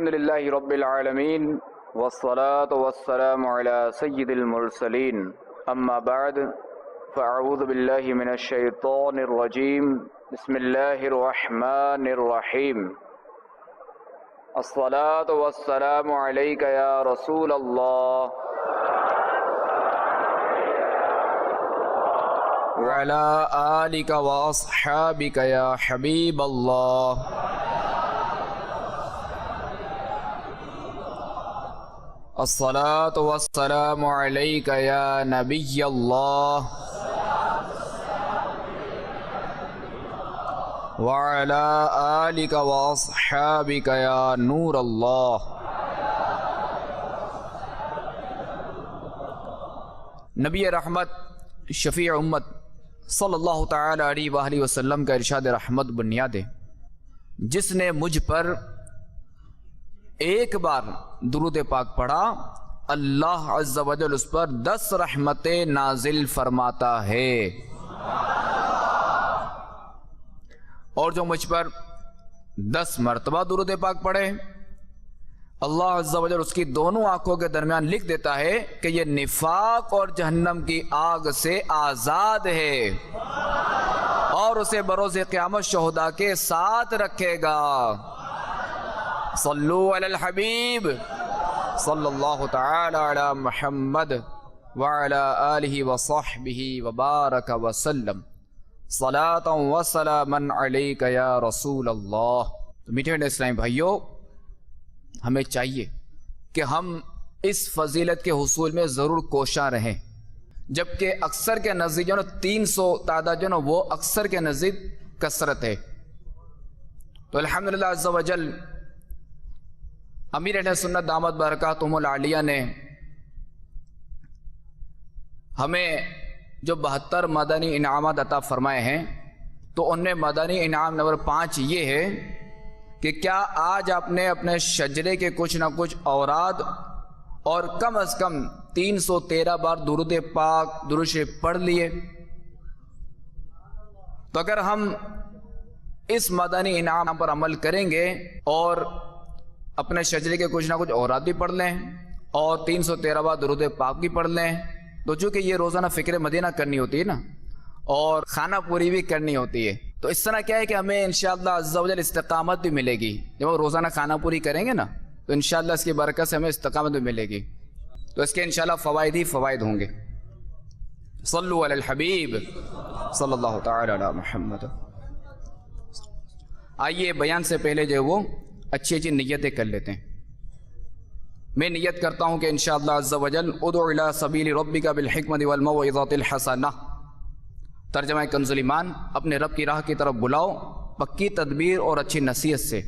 الحمد لله رب العالمين والصلاة والسلام على سيد المرسلين أما بعد فأعوذ بالله من الشيطان الرجيم بسم الله الرحمن الرحيم الصلاة والسلام عليك يا رسول الله وعلى آلك وأصحابك يا حبيب الله الصلاة والسلام عليك يا نبي الله وعلى آلك وأصحابك يا نور الله. نبی رحمت شفیع امت صلی اللہ تعالی علیہ وآلہ وسلم کا ارشاد رحمت بنیاد ہے، جس نے مجھ پر ایک بار درود پاک پڑھا اللہ عز و جل اس پر 10 رحمتیں نازل فرماتا ہے، اور جو مجھ پر 10 مرتبہ درود پاک پڑھے اللہ عز و جل اس کی دونوں آنکھوں کے درمیان لکھ دیتا ہے کہ یہ نفاق اور جہنم کی آگ سے آزاد ہے اور اسے بروز قیامت شہداء کے ساتھ رکھے گا. صلو علی الحبیب صلی اللہ تعالی علی محمد وعلی آلہ وصحبہ وبارک وسلم صلاۃ و سلاما علیک یا رسول اللہ. تو میٹھے اسلامی بھائیوں، ہمیں چاہیے کہ ہم اس فضیلت کے حصول میں ضرور کوشاں رہیں، جبکہ اکثر کے نزدیک جو 300 تعداد جو وہ اکثر کے نزدیک کثرت ہے. تو الحمدللہ عز و جل امیر اہل سنت دامت برکاتہم العالیہ نے ہمیں جو 72 مدنی انعامات عطا فرمائے ہیں، تو ان میں مدنی انعام نمبر 5 یہ ہے کہ کیا آج آپ نے اپنے شجرے کے کچھ نہ کچھ اوراد اور کم از کم 313 بار درود پاک درود شریف پڑھ لیے؟ تو اگر ہم اس مدنی انعام پر عمل کریں گے اور اپنے شجرے کے کچھ نہ کچھ اوراد بھی پڑھ لیں اور 313 بار درود پاک بھی پڑھ لیں، تو چونکہ یہ روزانہ فکر مدینہ کرنی ہوتی ہے نا، اور خانہ پوری بھی کرنی ہوتی ہے، تو اس طرح کیا ہے کہ ہمیں انشاءاللہ عز و جل استقامت بھی ملے گی. جب ہم روزانہ خانہ پوری کریں گے نا تو انشاءاللہ اس کی برکت سے ہمیں استقامت بھی ملے گی. تو اس کے انشاءاللہ فوائد ہی فوائد ہوں گے. صلو علی الحبیب صلی اللہ تعالی علی محمد. آئیے بیان سے پہلے جو وہ اچھی اچھی نیتیں کر لیتے ہیں. میں نیت کرتا ہوں کہ انشاءاللہ عز و جل ادعو الی سبیل ربک بالحکمت والموعظۃ الحسنہ، ترجمہ کنز ایمان، اپنے رب کی راہ کی طرف بلاؤ پکی تدبیر اور اچھی نصیحت سے.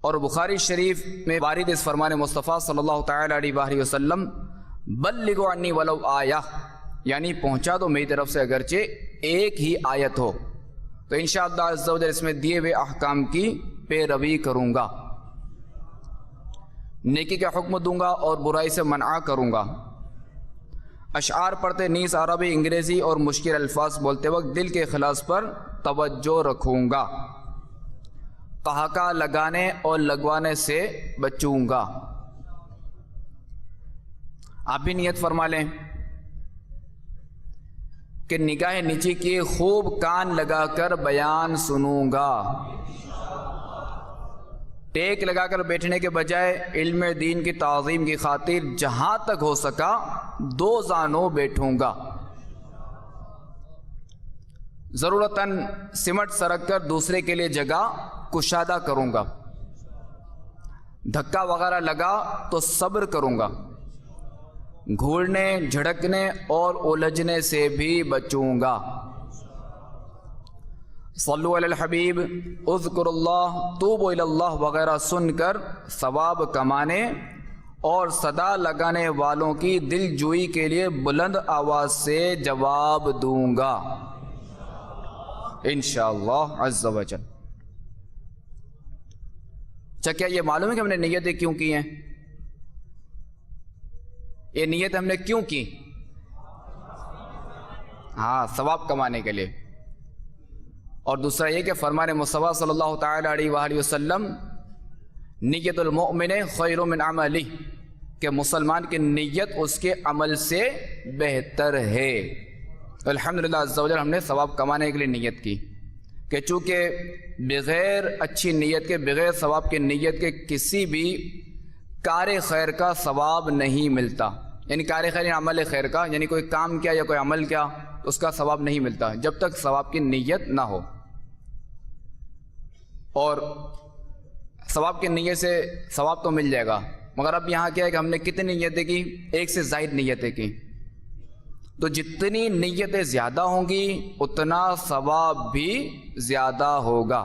اور بخاری شریف میں وارد اس فرمان مصطفیٰ صلی اللہ تعالی علیہ وآلہ وسلم بلغوا عنی ولو آیہ، یعنی پہنچا دو میری طرف سے اگرچہ ایک ہی آیت ہو. تو انشاءاللہ عز و جل اس میں دیے ہوئے احکام کی پیروی کروں گا، نیکی کا حکم دوں گا اور برائی سے منع کروں گا. اشعار پڑھتے نیز عربی، انگریزی اور مشکل الفاظ بولتے وقت دل کے اخلاص پر توجہ رکھوں گا. قہقہ لگانے اور لگوانے سے بچوں گا. آپ بھی نیت فرما لیں کہ نگاہ نیچی کی خوب کان لگا کر بیان سنوں گا. ٹیک لگا کر بیٹھنے کے بجائے علم دین کی تعظیم کی خاطر جہاں تک ہو سکا 2 زانوں بیٹھوں گا. ضرورتاً سمٹ سرک کر دوسرے کے لیے جگہ کشادہ کروں گا. دھکا وغیرہ لگا تو صبر کروں گا. گھولنے، جھڑکنے اور الجھنے سے بھی بچوں گا. صلو علی الحبیب، اذکر اللہ، توبوا الی اللہ وغیرہ سن کر ثواب کمانے اور صدا لگانے والوں کی دل جوئی کے لیے بلند آواز سے جواب دوں گا انشاءاللہ عز و جل. اچھا، کیا یہ معلوم ہے کہ ہم نے نیتیں کیوں کی ہیں؟ یہ نیت ہم نے کیوں کی؟ ہاں، ثواب کمانے کے لیے. اور دوسرا یہ کہ فرمان مصطفیٰ صلی اللہ تعالی علیہ وآلہ وسلم نیت المؤمن خیر من عملہ، کہ مسلمان کی نیت اس کے عمل سے بہتر ہے۔ الحمدللہ عز و جل ہم نے ثواب کمانے کے لیے نیت کی، کہ چونکہ بغیر اچھی نیت کے، بغیر ثواب کی نیت کے کسی بھی کار خیر کا ثواب نہیں ملتا۔ یعنی کار خیر یعنی عمل خیر کا، یعنی کوئی کام کیا یا کوئی عمل کیا اس کا ثواب نہیں ملتا جب تک ثواب کی نیت نہ ہو۔ اور ثواب کی نیت سے ثواب تو مل جائے گا، مگر اب یہاں کیا ہے کہ ہم نے کتنی نیتیں کی؟ ایک سے زائد نیتیں کی، تو جتنی نیتیں زیادہ ہوں گی اتنا ثواب بھی زیادہ ہوگا۔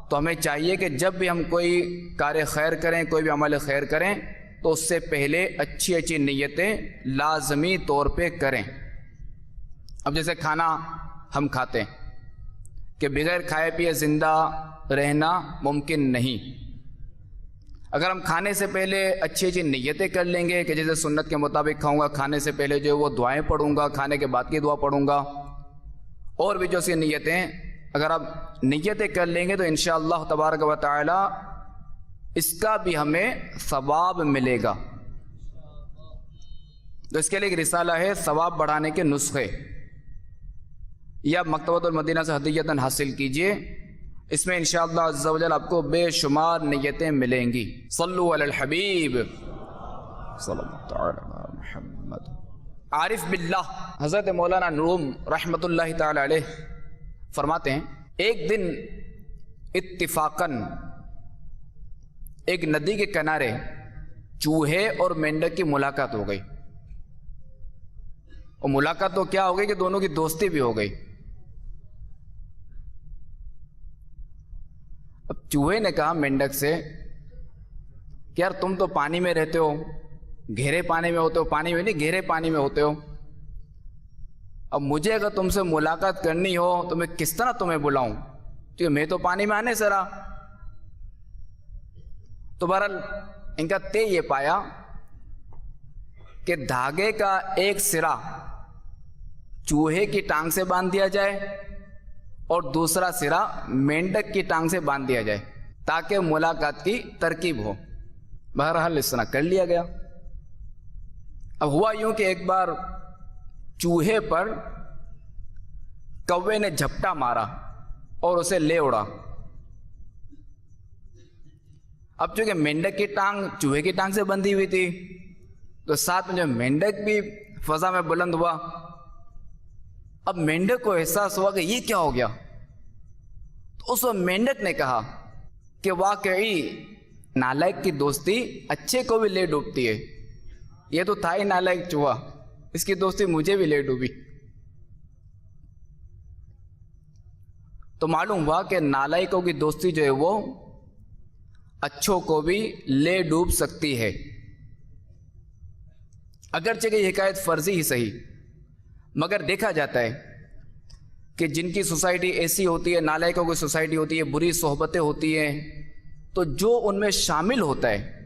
تو ہمیں چاہیے کہ جب بھی ہم کوئی کار خیر کریں، کوئی بھی عمل خیر کریں، تو اس سے پہلے اچھی اچھی نیتیں لازمی طور پہ کریں۔ اب جیسے کھانا ہم کھاتے ہیں کہ بغیر کھائے پیے زندہ رہنا ممکن نہیں۔ اگر ہم کھانے سے پہلے اچھی اچھی نیتیں کر لیں گے کہ جیسے سنت کے مطابق کھاؤں گا، کھانے سے پہلے جو وہ دعائیں پڑھوں گا، کھانے کے بعد کی دعا پڑھوں گا، اور بھی جو سی نیتیں اگر آپ نیتیں کر لیں گے تو انشاءاللہ تبارک و تعالی اس کا بھی ہمیں ثواب ملے گا۔ تو اس کے لیے ایک رسالہ ہے ثواب بڑھانے کے نسخے، یا مکتبۃ المدینہ سے ہدیۃً حاصل کیجئے، اس میں انشاءاللہ عز و جل آپ کو بے شمار نیتیں ملیں گی۔ صلو علی الحبیب صلی اللہ تعالی علی محمد۔ عارف باللہ حضرت مولانا روم رحمۃ اللہ تعالی علیہ فرماتے ہیں، ایک دن اتفاقاً ایک ندی کے کنارے چوہے اور مینڈک کی ملاقات ہو گئی، اور ملاقات تو کیا ہو گئی کہ دونوں کی دوستی بھی ہو گئی۔ اب چوہے نے کہا مینڈک سے کہ یار تم تو پانی میں رہتے ہو، گہرے پانی میں ہوتے ہو، پانی میں نہیں گہرے پانی میں ہوتے ہو، اب مجھے اگر تم سے ملاقات کرنی ہو تو میں کس طرح تمہیں بلاؤں، کیونکہ میں تو پانی میں آنے سے رہا۔ تو بہرحال ان کا طے یہ پایا کہ دھاگے کا ایک سرا چوہے کی ٹانگ سے باندھ دیا جائے اور دوسرا سرا مینڈک کی ٹانگ سے باندھ دیا جائے تاکہ ملاقات کی ترکیب ہو۔ بہرحال اس طرح کر لیا گیا۔ اب ہوا یوں کہ ایک بار چوہے پر کوے نے جھپٹا مارا اور اسے لے اڑا۔ اب چونکہ مینڈک کی ٹانگ چوہے کی ٹانگ سے بندھی ہوئی تھی تو ساتھ میں جو مینڈک بھی فضا میں بلند ہوا۔ اب مینڈک کو احساس ہوا کہ یہ کیا ہو گیا، تو اس وقت مینڈک نے کہا کہ واقعی نالائق کی دوستی اچھے کو بھی لے ڈوبتی ہے، یہ تو تھا ہی نالائق چوہا، اس کی دوستی مجھے بھی لے ڈوبی۔ تو معلوم ہوا کہ نالائقوں کی دوستی جو ہے وہ اچھوں کو بھی لے ڈوب سکتی ہے، اگرچہ کہ یہ حکایت فرضی ہی صحیح، مگر دیکھا جاتا ہے کہ جن کی سوسائٹی ایسی ہوتی ہے، نالائقوں کی سوسائٹی ہوتی ہے، بری صحبتیں ہوتی ہیں، تو جو ان میں شامل ہوتا ہے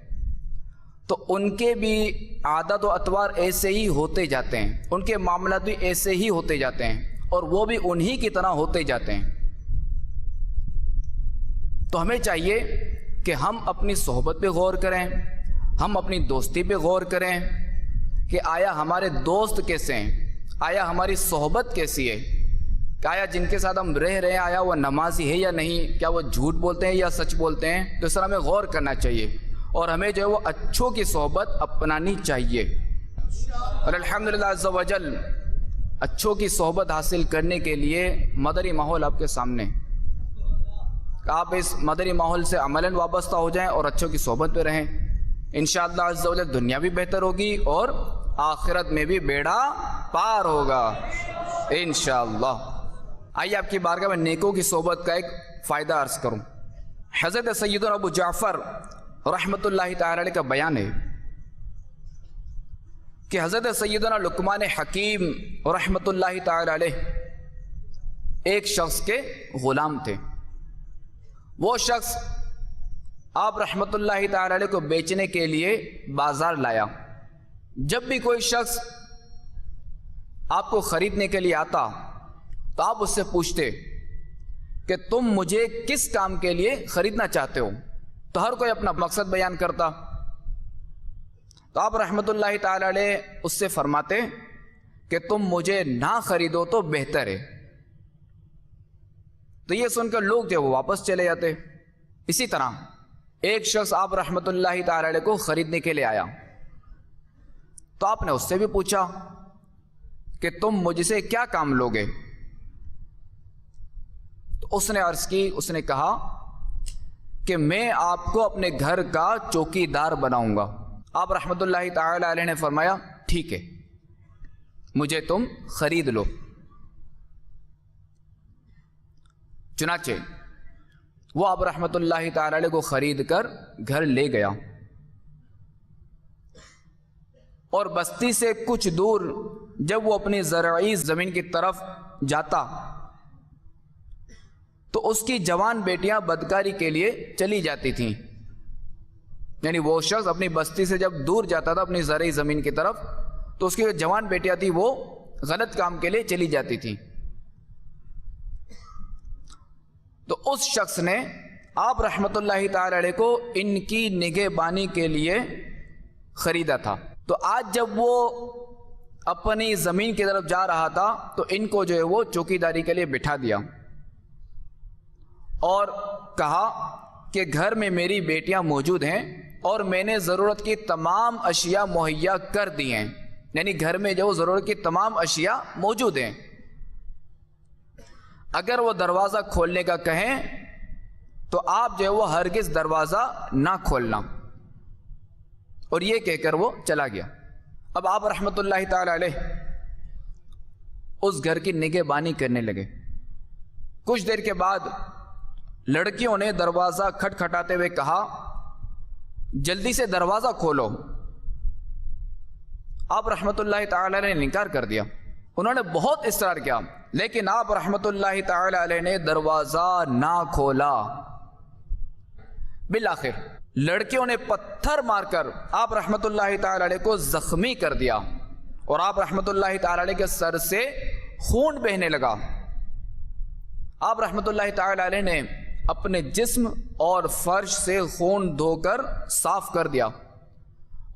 تو ان کے بھی عادت و اطوار ایسے ہی ہوتے جاتے ہیں، ان کے معاملات بھی ایسے ہی ہوتے جاتے ہیں، اور وہ بھی انہی کی طرح ہوتے جاتے ہیں۔ تو ہمیں چاہیے کہ ہم اپنی صحبت پہ غور کریں، ہم اپنی دوستی پہ غور کریں کہ آیا ہمارے دوست کیسے ہیں، آیا ہماری صحبت کیسی ہے، کہ آیا جن کے ساتھ ہم رہ رہے ہیں آیا وہ نمازی ہے یا نہیں، کیا وہ جھوٹ بولتے ہیں یا سچ بولتے ہیں۔ تو اس طرح ہمیں غور کرنا چاہیے، اور ہمیں جو ہے وہ اچھوں کی صحبت اپنانی چاہیے۔ اور الحمدللہ عز و جل اچھوں کی صحبت حاصل کرنے کے لیے مدری ماحول آپ کے سامنے، کہ آپ اس مدری ماحول سے عملاً وابستہ ہو جائیں اور اچھوں کی صحبت پہ رہیں۔ انشاءاللہ عز و جل دنیا بھی بہتر ہوگی اور آخرت میں بھی بیڑا پار ہوگا انشاءاللہ۔ آئیے آپ کی بارگاہ میں نیکوں کی صحبت کا ایک فائدہ عرض کروں۔ حضرت سیدنا ابو جعفر رحمۃ اللہ تعالی علیہ کا بیان ہے کہ حضرت سیدنا لقمان حکیم رحمۃ اللہ تعالی علیہ ایک شخص کے غلام تھے۔ وہ شخص آپ رحمۃ اللہ تعالی علیہ کو بیچنے کے لیے بازار لایا۔ جب بھی کوئی شخص آپ کو خریدنے کے لیے آتا تو آپ اس سے پوچھتے کہ تم مجھے کس کام کے لیے خریدنا چاہتے ہو، تو ہر کوئی اپنا مقصد بیان کرتا. تو آپ رحمۃ اللہ تعالی علیہ اس سے فرماتے کہ تم مجھے نہ خریدو تو بہتر ہے. تو یہ سن کر لوگ جو وہ واپس چلے جاتے. اسی طرح ایک شخص آپ رحمۃ اللہ تعالی علیہ کو خریدنے کے لیے آیا. تو آپ نے اس سے بھی پوچھا کہ تم مجھ سے کیا کام لوگے؟ تو اس نے عرض کی، اس نے کہا کہ میں آپ کو اپنے گھر کا چوکی دار بناؤں گا. آپ رحمۃ اللہ تعالی علیہ نے فرمایا ٹھیک ہے، مجھے تم خرید لو. چنانچہ وہ آپ رحمۃ اللہ تعالی علیہ کو خرید کر گھر لے گیا، اور بستی سے کچھ دور جب وہ اپنی زرعی زمین کی طرف جاتا تو اس کی جوان بیٹیاں بدکاری کے لیے چلی جاتی تھیں. یعنی وہ شخص اپنی بستی سے جب دور جاتا تھا اپنی زرعی زمین کی طرف تو اس کی جو جوان بیٹیاں تھیں وہ غلط کام کے لیے چلی جاتی تھیں. تو اس شخص نے آپ رحمۃ اللہ تعالی علیہ کو ان کی نگہبانی کے لیے خریدا تھا. تو آج جب وہ اپنی زمین کی طرف جا رہا تھا تو ان کو جو ہے وہ چوکی داری کے لیے بٹھا دیا اور کہا کہ گھر میں میری بیٹیاں موجود ہیں اور میں نے ضرورت کی تمام اشیاء مہیا کر دی ہیں. یعنی گھر میں جو ضرورت کی تمام اشیاء موجود ہیں، اگر وہ دروازہ کھولنے کا کہیں تو آپ جو ہے وہ ہرگز دروازہ نہ کھولنا. اور یہ کہہ کر وہ چلا گیا. اب آپ رحمۃ اللہ تعالی علیہ اس گھر کی نگہبانی کرنے لگے. کچھ دیر کے بعد لڑکیوں نے دروازہ کھٹکھٹاتے ہوئے کہا جلدی سے دروازہ کھولو. آپ رحمۃ اللہ تعالی علیہ نے انکار کر دیا. انہوں نے بہت اصرار کیا لیکن آپ رحمۃ اللہ تعالی علیہ نے دروازہ نہ کھولا. بالآخر لڑکیوں نے پتھر مار کر آپ رحمۃ اللہ تعالی علیہ کو زخمی کر دیا اور آپ رحمۃ اللہ تعالی علیہ کے سر سے خون بہنے لگا. آپ رحمۃ اللہ تعالی علیہ نے اپنے جسم اور فرش سے خون دھو کر صاف کر دیا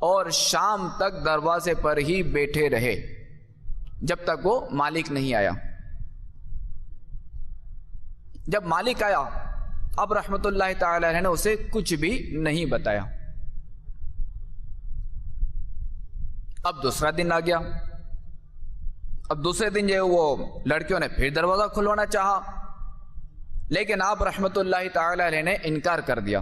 اور شام تک دروازے پر ہی بیٹھے رہے جب تک وہ مالک نہیں آیا. جب مالک آیا اب رحمۃ اللہ تعالی علیہ نے اسے کچھ بھی نہیں بتایا. اب دوسرا دن آ گیا. اب دوسرے دن جو ہے وہ لڑکیوں نے پھر دروازہ کھلوانا چاہا لیکن آپ رحمۃ اللہ تعالی علیہ نے انکار کر دیا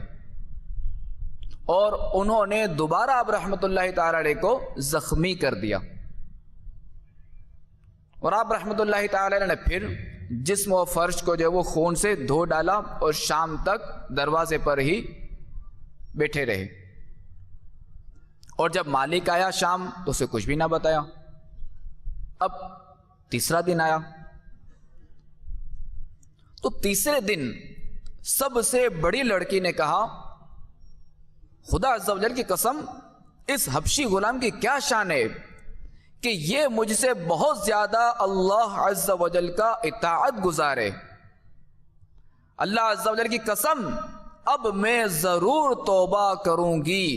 اور انہوں نے دوبارہ آپ رحمۃ اللہ تعالی علیہ کو زخمی کر دیا. اور آپ رحمۃ اللہ تعالی علیہ نے پھر جسم و فرش کو جو وہ خون سے دھو ڈالا اور شام تک دروازے پر ہی بیٹھے رہے. اور جب مالک آیا شام تو اسے کچھ بھی نہ بتایا. اب تیسرا دن آیا تو تیسرے دن سب سے بڑی لڑکی نے کہا خدا عز و جل کی قسم اس حبشی غلام کی کیا شان ہے کہ یہ مجھ سے بہت زیادہ اللہ عز و جل کا اطاعت گزار ہے. اللہ عز و جل کی قسم اب میں ضرور توبہ کروں گی.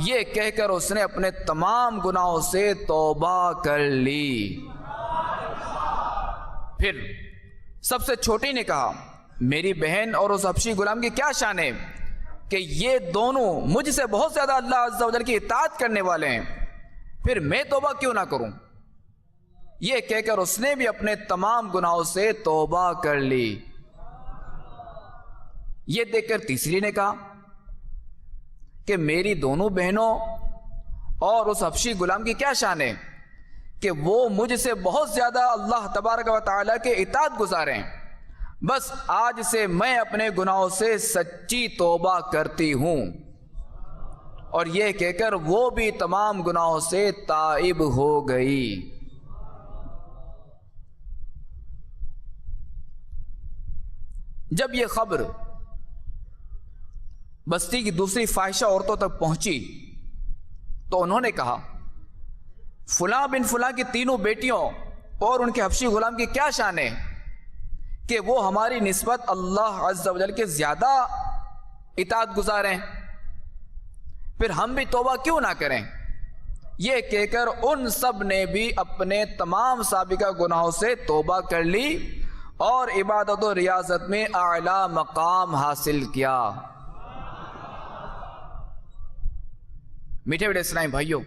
یہ کہہ کر اس نے اپنے تمام گناہوں سے توبہ کر لی. پھر سب سے چھوٹی نے کہا میری بہن اور اس حبشی غلام کی کیا شان ہے کہ یہ دونوں مجھ سے بہت زیادہ اللہ عز و جل کی اطاعت کرنے والے ہیں، پھر میں توبہ کیوں نہ کروں. یہ کہہ کر اس نے بھی اپنے تمام گناہوں سے توبہ کر لی. یہ دیکھ کر تیسری نے کہا کہ میری دونوں بہنوں اور اس حبشی غلام کی کیا شان ہے کہ وہ مجھ سے بہت زیادہ اللہ تبارک و تعالیٰ کے اطاعت گزار ہیں، بس آج سے میں اپنے گناہوں سے سچی توبہ کرتی ہوں. اور یہ کہہ کر وہ بھی تمام گناہوں سے تائب ہو گئی. جب یہ خبر بستی کی دوسری فاحشہ عورتوں تک پہنچی تو انہوں نے کہا فلاں بن فلاں کی تینوں بیٹیوں اور ان کے حبشی غلام کی کیا شان ہے کہ وہ ہماری نسبت اللہ عز و جل کے زیادہ اطاعت گزار ہیں، پھر ہم بھی توبہ کیوں نہ کریں؟ یہ کہہ کر ان سب نے بھی اپنے تمام سابقہ گناہوں سے توبہ کر لی اور عبادت و ریاضت میں اعلیٰ مقام حاصل کیا۔ میٹھے میٹھے اسلامی بھائیوں،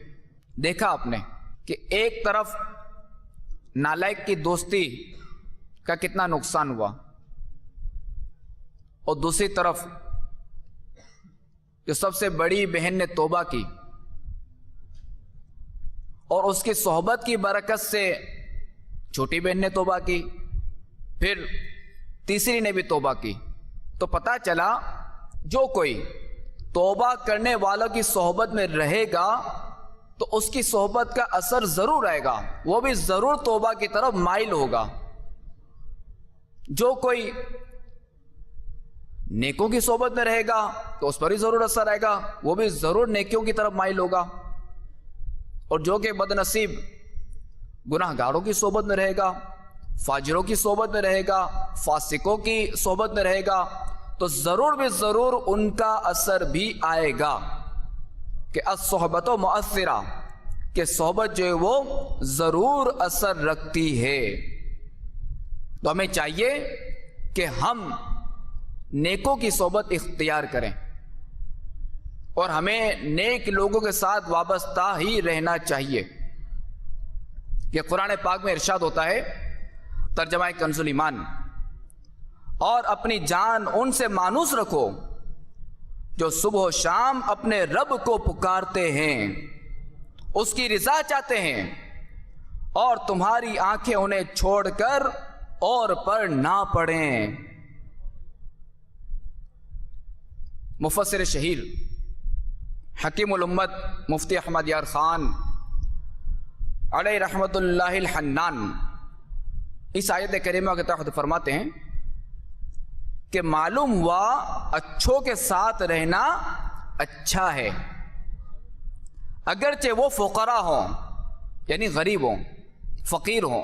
دیکھا آپ نے کہ ایک طرف نالائق کی دوستی کا کتنا نقصان ہوا، اور دوسری طرف جو سب سے بڑی بہن نے توبہ کی اور اس کی صحبت کی برکت سے چھوٹی بہن نے توبہ کی، پھر تیسری نے بھی توبہ کی۔ تو پتہ چلا جو کوئی توبہ کرنے والوں کی صحبت میں رہے گا تو اس کی صحبت کا اثر ضرور آئے گا، وہ بھی ضرور توبہ کی طرف مائل ہوگا۔ جو کوئی نیکوں کی صحبت میں رہے گا تو اس پر ہی ضرور اثر آئے گا، وہ بھی ضرور نیکیوں کی طرف مائل ہوگا، اور جو کہ بد نصیب گناہ گاروں کی صحبت میں رہے گا، فاجروں کی صحبت میں رہے گا، فاسقوں کی صحبت میں رہے گا، تو ضرور بھی ضرور ان کا اثر بھی آئے گا۔ کہ الصحبت مؤثرہ، کہ صحبت جو ہے وہ ضرور اثر رکھتی ہے۔ تو ہمیں چاہیے کہ ہم نیکوں کی صحبت اختیار کریں اور ہمیں نیک لوگوں کے ساتھ وابستہ ہی رہنا چاہیے۔ کہ قرآن پاک میں ارشاد ہوتا ہے، ترجمہ کنز الایمان، اور اپنی جان ان سے مانوس رکھو جو صبح و شام اپنے رب کو پکارتے ہیں، اس کی رضا چاہتے ہیں، اور تمہاری آنکھیں انہیں چھوڑ کر اور پر نہ پڑیں۔ مفسر شہیر حکیم الامت مفتی احمد یار خان علیہ رحمت اللہ الحنان اس آیت کریمہ کے تحت فرماتے ہیں کہ معلوم ہوا اچھوں کے ساتھ رہنا اچھا ہے، اگرچہ وہ فقراء ہوں، یعنی غریب ہوں، فقیر ہوں،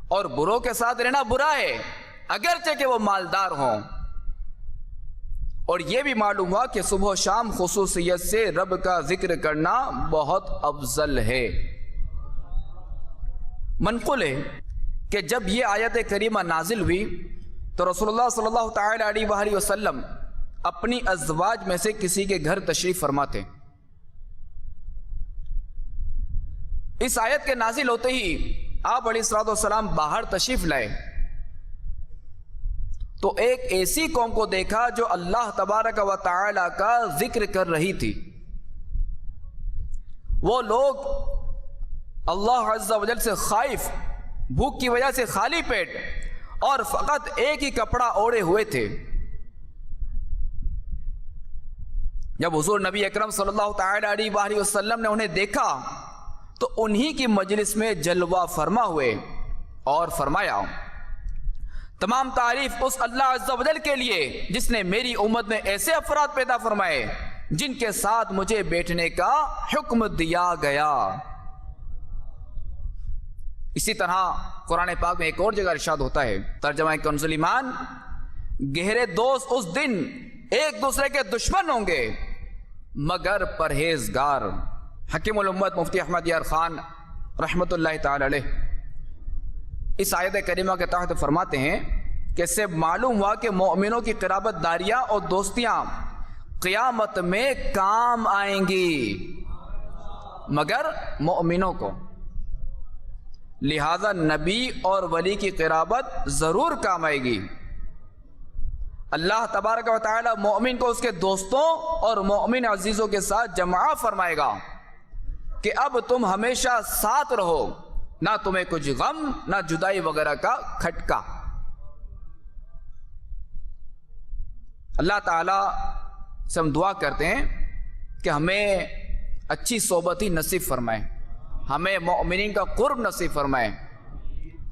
اور بروں کے ساتھ رہنا برا ہے، اگرچہ کہ وہ مالدار ہوں۔ اور یہ بھی معلوم ہوا کہ صبح و شام خصوصیت سے رب کا ذکر کرنا بہت افضل ہے۔ منقول ہے کہ جب یہ آیت کریمہ نازل ہوئی تو رسول اللہ صلی اللہ تعالی علیہ وآلہ وسلم اپنی ازواج میں سے کسی کے گھر تشریف فرما تھے۔ اس آیت کے نازل ہوتے ہی آپ علیہ الصلوۃ والسلام باہر تشریف لائے تو ایک ایسی قوم کو دیکھا جو اللہ تبارک و تعالی کا ذکر کر رہی تھی۔ وہ لوگ اللہ عز و جل سے خائف، بھوک کی وجہ سے خالی پیٹ اور فقط ایک ہی کپڑا اوڑھے ہوئے تھے۔ جب حضور نبی اکرم صلی اللہ تعالی علیہ وآلہ وسلم نے انہیں دیکھا تو انہی کی مجلس میں جلوہ فرما ہوئے اور فرمایا، تمام تعریف اس اللہ عز و جل کے لیے جس نے میری امت میں ایسے افراد پیدا فرمائے جن کے ساتھ مجھے بیٹھنے کا حکم دیا گیا۔ اسی طرح قرآن پاک میں ایک اور جگہ ارشاد ہوتا ہے، ترجمہ کنز الایمان، گہرے دوست اس دن ایک دوسرے کے دشمن ہوں گے مگر پرہیزگار۔ حکیم الامت مفتی احمد یار خان رحمت اللہ تعالی علیہ اس آیت کریمہ کے تحت فرماتے ہیں کہ اس سے معلوم ہوا کہ مومنوں کی قرابت داریاں اور دوستیاں قیامت میں کام آئیں گی مگر مومنوں کو، لہذا نبی اور ولی کی قرابت ضرور کام آئے گی۔ اللہ تبارک و تعالی مومن کو اس کے دوستوں اور مومن عزیزوں کے ساتھ جمع فرمائے گا کہ اب تم ہمیشہ ساتھ رہو، نہ تمہیں کچھ غم نہ جدائی وغیرہ کا کھٹکا۔ اللہ تعالی سے ہم دعا کرتے ہیں کہ ہمیں اچھی صحبت ہی نصیب فرمائے، ہمیں مومنین کا قرب نصیب فرمائے،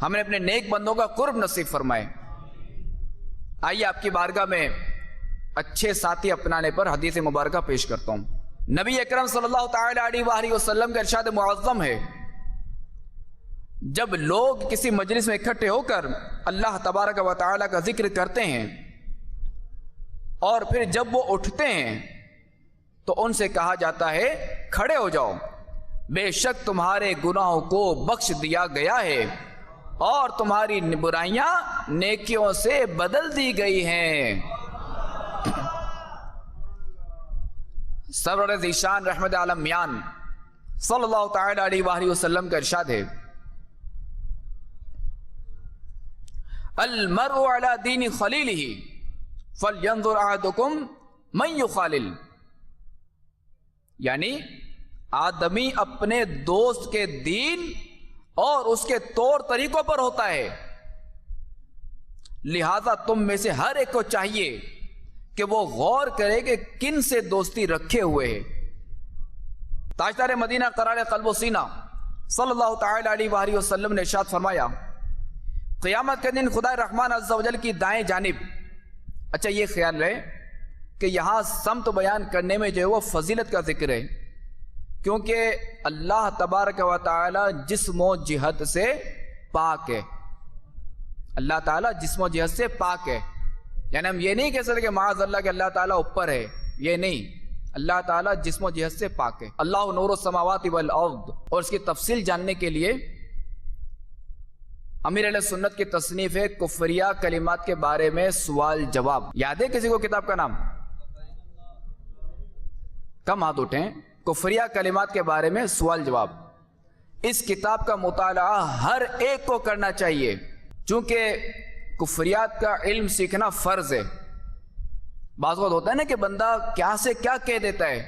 ہمیں اپنے نیک بندوں کا قرب نصیب فرمائے۔ آئیے آپ کی بارگاہ میں اچھے ساتھی اپنانے پر حدیث مبارکہ پیش کرتا ہوں۔ نبی اکرم صلی اللہ تعالی علیہ وآلہ وسلم کا ارشاد معظم ہے، جب لوگ کسی مجلس میں اکٹھے ہو کر اللہ تبارک و تعالیٰ کا ذکر کرتے ہیں اور پھر جب وہ اٹھتے ہیں تو ان سے کہا جاتا ہے کھڑے ہو جاؤ، بے شک تمہارے گناہوں کو بخش دیا گیا ہے اور تمہاری برائیاں نیکیوں سے بدل دی گئی ہیں۔ سرور ذیشان رحمت عالم میان صلی اللہ تعالی علیہ وآلہ وسلم کا ارشاد ہے، المرء علی دین خلیلہ فلینظر احدکم من یخالل، یعنی آدمی اپنے دوست کے دین اور اس کے طور طریقوں پر ہوتا ہے، لہذا تم میں سے ہر ایک کو چاہیے کہ وہ غور کرے کہ کن سے دوستی رکھے ہوئے ہے۔ تاجدار مدینہ قرار قلب و سینہ صلی اللہ تعالی علیہ وآلہ وسلم نے ارشاد فرمایا، قیامت کے دن خدا رحمان عز و جل کی دائیں جانب، اچھا یہ خیال رہے کہ یہاں سمت بیان کرنے میں جو ہے وہ فضیلت کا ذکر ہے، کیونکہ اللہ تبارک و تعالی جسم و جہت سے پاک ہے، اللہ تعالی جسم و جہت سے پاک ہے، یعنی ہم یہ نہیں کہہ سکتے کہ معاذ اللہ کہ اللہ تعالیٰ اوپر ہے، یہ نہیں، اللہ تعالیٰ جسم و جہت سے پاک ہے۔ اللہ نور السماوات والارض، اور اس کی تفصیل جاننے کے لیے امیر اہل سنت کی تصنیف ہے کفریہ کلمات کے بارے میں سوال جواب، یاد ہے کسی کو کتاب کا نام؟ کم ہاتھ اٹھیں۔ کفریہ کلمات کے بارے میں سوال جواب، اس کتاب کا مطالعہ ہر ایک کو کرنا چاہیے، چونکہ کفریات کا علم سیکھنا فرض ہے۔ بعض وقت ہوتا ہے نا کہ بندہ کیا سے کیا کہہ دیتا ہے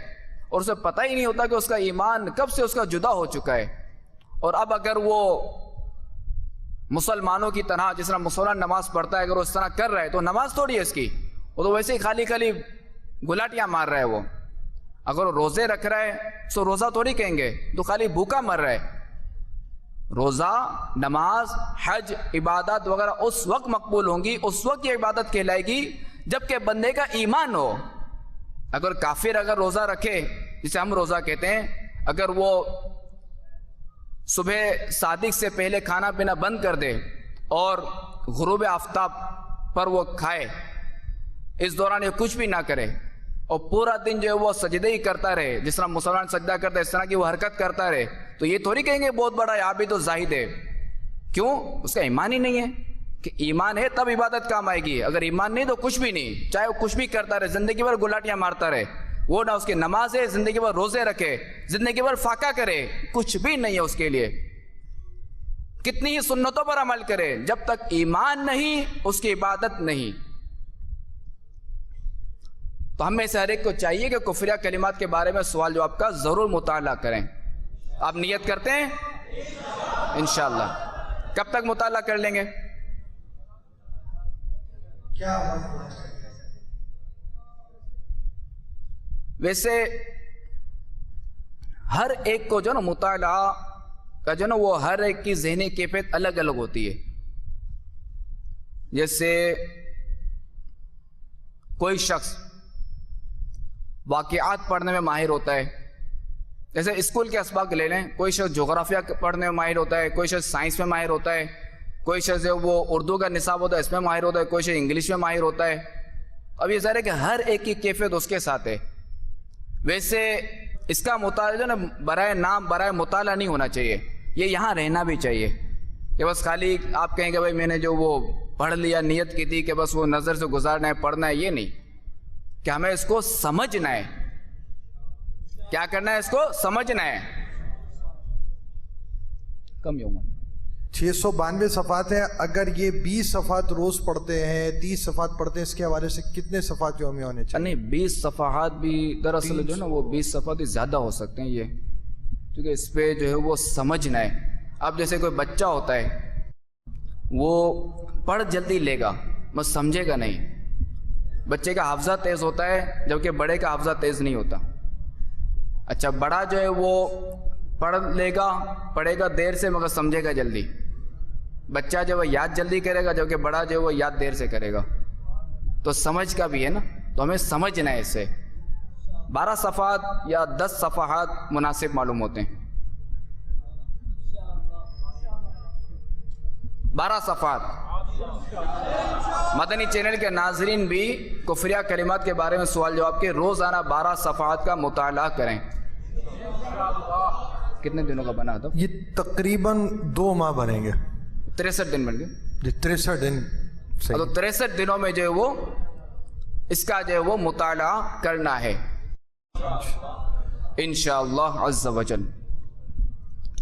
اور اسے پتہ ہی نہیں ہوتا کہ اس کا ایمان کب سے اس کا جدا ہو چکا ہے، اور اب اگر وہ مسلمانوں کی طرح جس طرح مسلمان نماز پڑھتا ہے اگر وہ اس طرح کر رہا ہے تو نماز تھوڑی ہے اس کی، وہ تو ویسے ہی خالی خالی گلاٹیاں مار رہا ہے۔ وہ اگر وہ روزے رکھ رہا ہے تو روزہ تھوڑی کہیں گے، تو خالی بھوکا مر رہا ہے۔ روزہ، نماز، حج، عبادات وغیرہ اس وقت مقبول ہوں گی، اس وقت یہ عبادت کہلائے گی جبکہ بندے کا ایمان ہو۔ اگر کافر اگر روزہ رکھے، جسے ہم روزہ کہتے ہیں، اگر وہ صبح صادق سے پہلے کھانا پینا بند کر دے اور غروب آفتاب پر وہ کھائے، اس دوران یہ کچھ بھی نہ کرے اور پورا دن جو ہے وہ سجدے ہی کرتا رہے، جس طرح مسلمان سجدہ کرتا ہے اس طرح کی وہ حرکت کرتا رہے، تو یہ تھوڑی کہیں گے بہت بڑا عابد و زاہد ہے۔ کیوں؟ اس کا ایمان ہی نہیں ہے، کہ ایمان ہے تب عبادت کام آئے گی، اگر ایمان نہیں تو کچھ بھی نہیں، چاہے وہ کچھ بھی کرتا رہے، زندگی بھر گلاٹیاں مارتا رہے، وہ نہ اس کی نماز ہے، زندگی بھر روزے رکھے، زندگی بھر فاقہ کرے، کچھ بھی نہیں ہے اس کے لیے، کتنی ہی سنتوں پر عمل کرے، جب تک ایمان نہیں اس کی عبادت نہیں۔ تو ہم میں سے ہر ایک کو چاہیے کہ کفریہ کلمات کے بارے میں سوال جواب کا ضرور مطالعہ کریں۔ آپ نیت کرتے ہیں؟ انشاءاللہ۔ کب تک مطالعہ کر لیں گے؟ ویسے ہر ایک کو جو نا مطالعہ کا جو نا وہ ہر ایک کی ذہنی کیفیت الگ الگ ہوتی ہے۔ جیسے کوئی شخص واقعات پڑھنے میں ماہر ہوتا ہے، جیسے اسکول کے اسباق لے لیں، کوئی شخص جغرافیہ پڑھنے میں ماہر ہوتا ہے، کوئی شخص سائنس میں ماہر ہوتا ہے، کوئی شخص جو وہ اردو کا نصاب ہوتا ہے اس میں ماہر ہوتا ہے، کوئی شخص انگلش میں ماہر ہوتا ہے۔ اب یہ ظاہر ہے کہ ہر ایک کی کیفیت اس کے ساتھ ہے۔ ویسے اس کا مطالعہ جو نا برائے نام برائے مطالعہ نہیں ہونا چاہیے، یہ یہاں رہنا بھی چاہیے کہ بس خالی آپ کہیں کہ بھائی میں نے جو وہ پڑھ لیا، نیت کی تھی کہ بس وہ نظر سے گزارنا ہے، پڑھنا ہے، یہ نہیں، کہ ہمیں اس کو سمجھنا ہے۔ کیا کرنا ہے؟ اس کو سمجھنا ہے۔ کم یوم 692 صفحات ہیں، اگر یہ 20 صفحات روز پڑھتے ہیں، 30 صفحات پڑھتے ہیں، اس کے حوالے سے کتنے صفحات یومی ہونے چاہیے؟ نہیں، 20 صفحات بھی دراصل جو ہے نا وہ 20 صفحات ہی زیادہ ہو سکتے ہیں، یہ کیونکہ اس پہ جو ہے وہ سمجھنا ہے۔ اب جیسے کوئی بچہ ہوتا ہے وہ پڑھ جلدی لے گا بس سمجھے گا نہیں، بچے کا حافظہ تیز ہوتا ہے جبکہ بڑے کا حافظہ تیز نہیں ہوتا۔ اچھا بڑا جو ہے وہ پڑھ لے گا، پڑھے گا دیر سے مگر سمجھے گا جلدی، بچہ جو ہے یاد جلدی کرے گا جبکہ بڑا جو ہے وہ یاد دیر سے کرے گا۔ تو سمجھ کا بھی ہے نا، تو ہمیں سمجھنا ہے اسے۔ 12 صفحات یا 10 صفحات مناسب معلوم ہوتے ہیں۔ 12 صفحات. مدنی چینل کے ناظرین بھی کفریہ کلمات کے بارے میں سوال جواب کے روزانہ 12 صفحات کا مطالعہ کریں. کتنے دنوں کا بنا تھا؟ یہ تقریباً 2 ماہ بنیں گے. 63 دن بن گئے. جی 63 دن. تو 63 دنوں میں جو ہے وہ اس کا جو ہے وہ مطالعہ کرنا ہے انشاءاللہ عز و جل.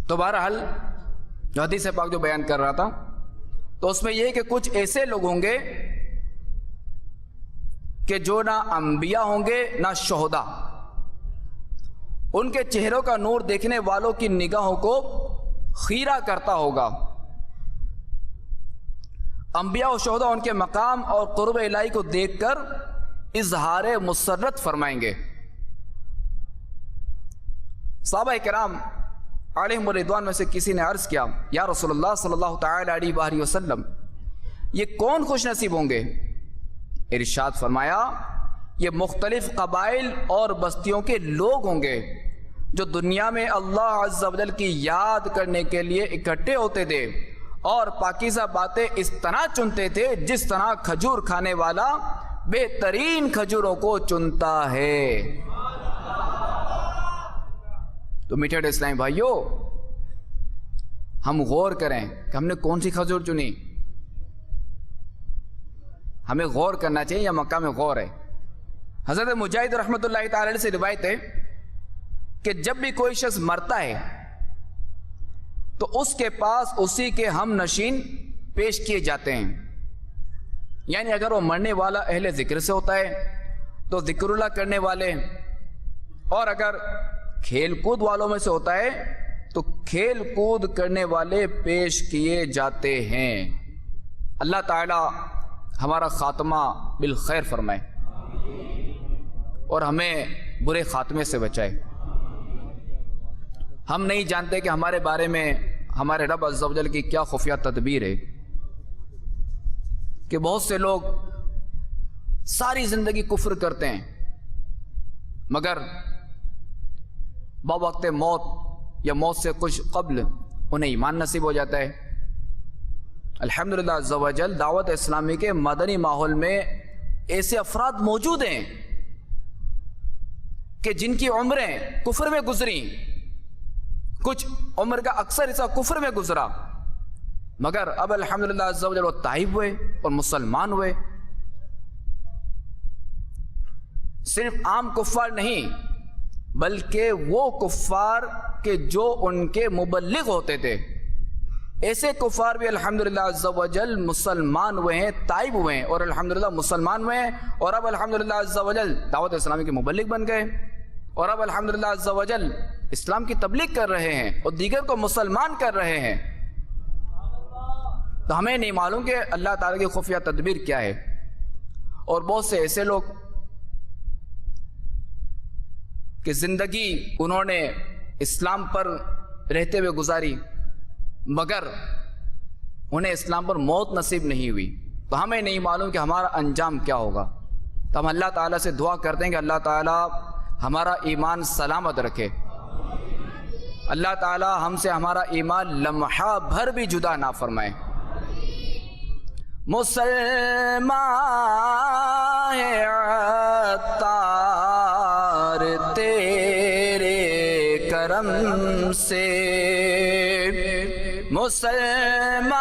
تو بہرحال جو حدیث پاک جو بیان کر رہا تھا تو اس میں یہ کہ کچھ ایسے لوگ ہوں گے کہ جو نہ انبیاء ہوں گے نہ شہداء. ان کے چہروں کا نور دیکھنے والوں کی نگاہوں کو خیرہ کرتا ہوگا. انبیاء و شہداء ان کے مقام اور قرب الہی کو دیکھ کر اظہار مسرت فرمائیں گے. صحابہ کرام علیہم الرضوان میں سے کسی نے عرض کیا یا رسول اللہ صلی اللہ تعالی علیہ وآلہ وسلم یہ کون خوش نصیب ہوں گے؟ ارشاد فرمایا یہ مختلف قبائل اور بستیوں کے لوگ ہوں گے جو دنیا میں اللہ عز و جل کی یاد کرنے کے لیے اکٹھے ہوتے تھے اور پاکیزہ باتیں اس طرح چنتے تھے جس طرح کھجور کھانے والا بہترین کھجوروں کو چنتا ہے. تو میٹھے اسلامی بھائیو ہم غور کریں کہ ہم نے کون سی کھجور چنی. ہمیں غور کرنا چاہیے یا مقام غور ہے. حضرت مجاہد رحمۃ اللہ تعالی علیہ سے روایت ہے کہ جب بھی کوئی شخص مرتا ہے تو اس کے پاس اسی کے ہم نشین پیش کیے جاتے ہیں. یعنی اگر وہ مرنے والا اہل ذکر سے ہوتا ہے تو ذکر اللہ کرنے والے، اور اگر کھیل کود والوں میں سے ہوتا ہے تو کھیل کود کرنے والے پیش کیے جاتے ہیں. اللہ تعالی ہمارا خاتمہ بالخیر فرمائے اور ہمیں برے خاتمے سے بچائے. ہم نہیں جانتے کہ ہمارے بارے میں ہمارے رب عز و جل کی کیا خفیہ تدبیر ہے کہ بہت سے لوگ ساری زندگی کفر کرتے ہیں مگر بوقت موت یا موت سے کچھ قبل انہیں ایمان نصیب ہو جاتا ہے. الحمدللہ عز و جل دعوت اسلامی کے مدنی ماحول میں ایسے افراد موجود ہیں کہ جن کی عمریں کفر میں گزری، کچھ عمر کا اکثر حصہ کفر میں گزرا، مگر اب الحمدللہ عز و جل وہ تائب ہوئے اور مسلمان ہوئے. صرف عام کفار نہیں بلکہ وہ کفار کہ جو ان کے مبلغ ہوتے تھے، ایسے کفار بھی الحمدللہ عز و جل مسلمان ہوئے ہیں، تائب ہوئے ہیں اور الحمدللہ مسلمان ہوئے ہیں، اور اب الحمدللہ عز و جل دعوت اسلامی کے مبلغ بن گئے اور اب الحمدللہ عز و جل اسلام کی تبلیغ کر رہے ہیں اور دیگر کو مسلمان کر رہے ہیں. تو ہمیں نہیں معلوم کہ اللہ تعالیٰ کی خفیہ تدبیر کیا ہے. اور بہت سے ایسے لوگ کہ زندگی انہوں نے اسلام پر رہتے ہوئے گزاری مگر انہیں اسلام پر موت نصیب نہیں ہوئی، تو ہمیں نہیں معلوم کہ ہمارا انجام کیا ہوگا. تو ہم اللہ تعالیٰ سے دعا کرتے ہیں کہ اللہ تعالیٰ ہمارا ایمان سلامت رکھے. اللہ تعالیٰ ہم سے ہمارا ایمان لمحہ بھر بھی جدا نہ فرمائے. مسلمان عطار تیرے کرم سے، مسلمان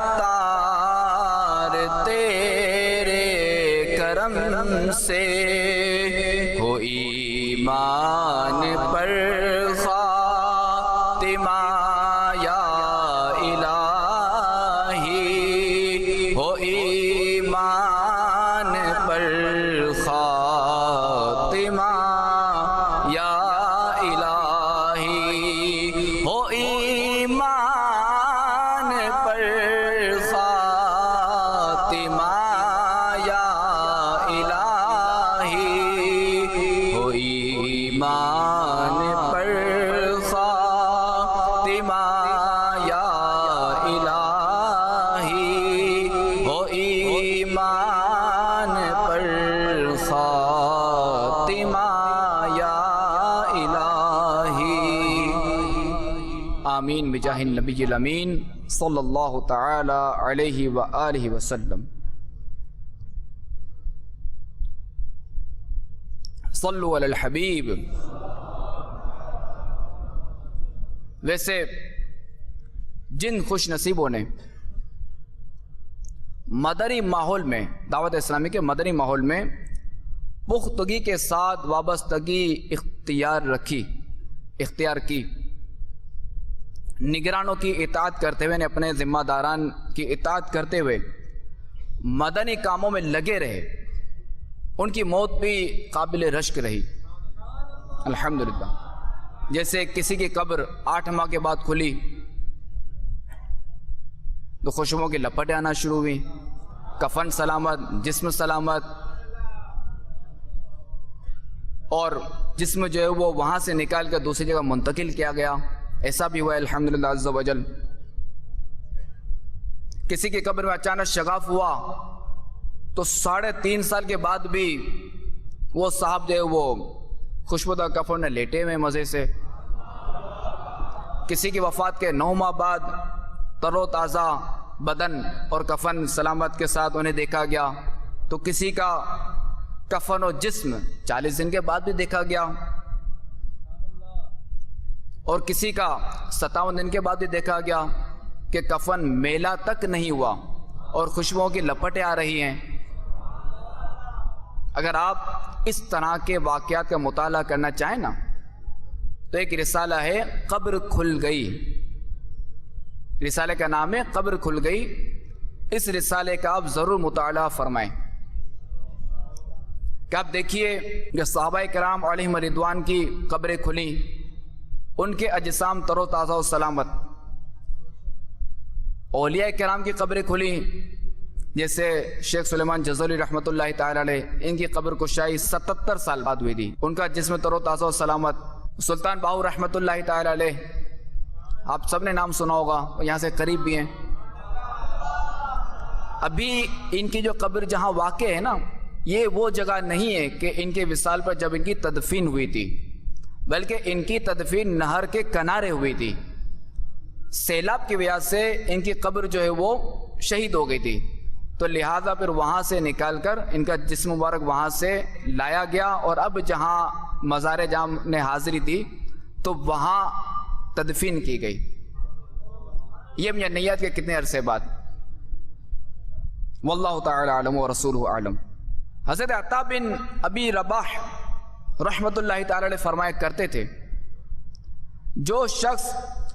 عطار تیرے کرم سے، ہو ایمان پر خاتمہ یا الہی، ہو ایمان پر خاتمہ یا الہی، ہو ایمان پر خاتمہ یا الہی، ہو ایمان پر خاتمہ یا الہی، ہو ایمان پر خاتمہ یا الہی. آمین. آمین بجاہ النبی الامین صلی اللہ تعالی علیہ وآلہ وسلم۔ صلو علی الحبیب۔ ویسے جن خوش نصیبوں نے مدنی ماحول میں، دعوت اسلامی کے مدنی ماحول میں پختگی کے ساتھ وابستگی اختیار کی، نگرانوں کی اطاعت کرتے ہوئے، اپنے ذمہ داران کی اطاعت کرتے ہوئے مدنی کاموں میں لگے رہے، ان کی موت بھی قابل رشک رہی الحمدللہ۔ جیسے کسی کی قبر 8 ماہ کے بعد کھلی تو خوشبوؤں کی لپٹیں آنا شروع ہوئی، کفن سلامت، جسم سلامت، اور جسم جو ہے وہ وہاں سے نکال کر دوسری جگہ منتقل کیا گیا، ایسا بھی ہوا الحمدللہ عز و جل۔ کسی کی قبر میں اچانک شغاف ہوا تو 3.5 سال کے بعد بھی وہ صاحب جو ہے وہ خوشبودار کفن میں لیٹے ہوئے مزے سے۔ کسی کی وفات کے 9 ماہ بعد تر و تازہ بدن اور کفن سلامت کے ساتھ انہیں دیکھا گیا، تو کسی کا کفن و جسم 40 دن کے بعد بھی دیکھا گیا، اور کسی کا 57 دن کے بعد بھی دیکھا گیا کہ کفن میلا تک نہیں ہوا اور خوشبوؤں کی لپٹیں آ رہی ہیں۔ اگر آپ اس طرح کے واقعات کا مطالعہ کرنا چاہیں نا تو ایک رسالہ ہے قبر کھل گئی، رسالے کا نام ہے قبر کھل گئی، اس رسالے کا آپ ضرور مطالعہ فرمائیں کہ آپ دیکھیے جو صحابہ کرام علیہم رضوان کی قبریں کھلیں، ان کے اجسام تر و تازہ و سلامت۔ اولیاء کرام کی قبریں کھلیں، جیسے شیخ سلیمان جزولی رحمۃ اللہ تعالی علیہ، ان کی قبر کشائی 77 سال بعد ہوئی تھی، ان کا جسم تر و تازہ و سلامت۔ سلطان باہو رحمۃ اللہ تعالی علیہ، آپ سب نے نام سنا ہوگا، یہاں سے قریب بھی ہیں۔ ابھی ان کی جو قبر جہاں واقع ہے نا، یہ وہ جگہ نہیں ہے کہ ان کے وصال پر جب ان کی تدفین ہوئی تھی، بلکہ ان کی تدفین نہر کے کنارے ہوئی تھی۔ سیلاب کی وجہ سے ان کی قبر جو ہے وہ شہید ہو گئی تھی، تو لہٰذا پھر وہاں سے نکال کر ان کا جسم مبارک وہاں سے لایا گیا، اور اب جہاں مزار جام نے حاضری دی تو وہاں تدفین کی گئی۔ یہ نیت کے کتنے عرصے بعد، واللہ تعالی عالم و رسولہ عالم۔ حضرت عطا بن ابی رباح رحمت اللہ تعالی علیہ فرمایا کرتے تھے، جو شخص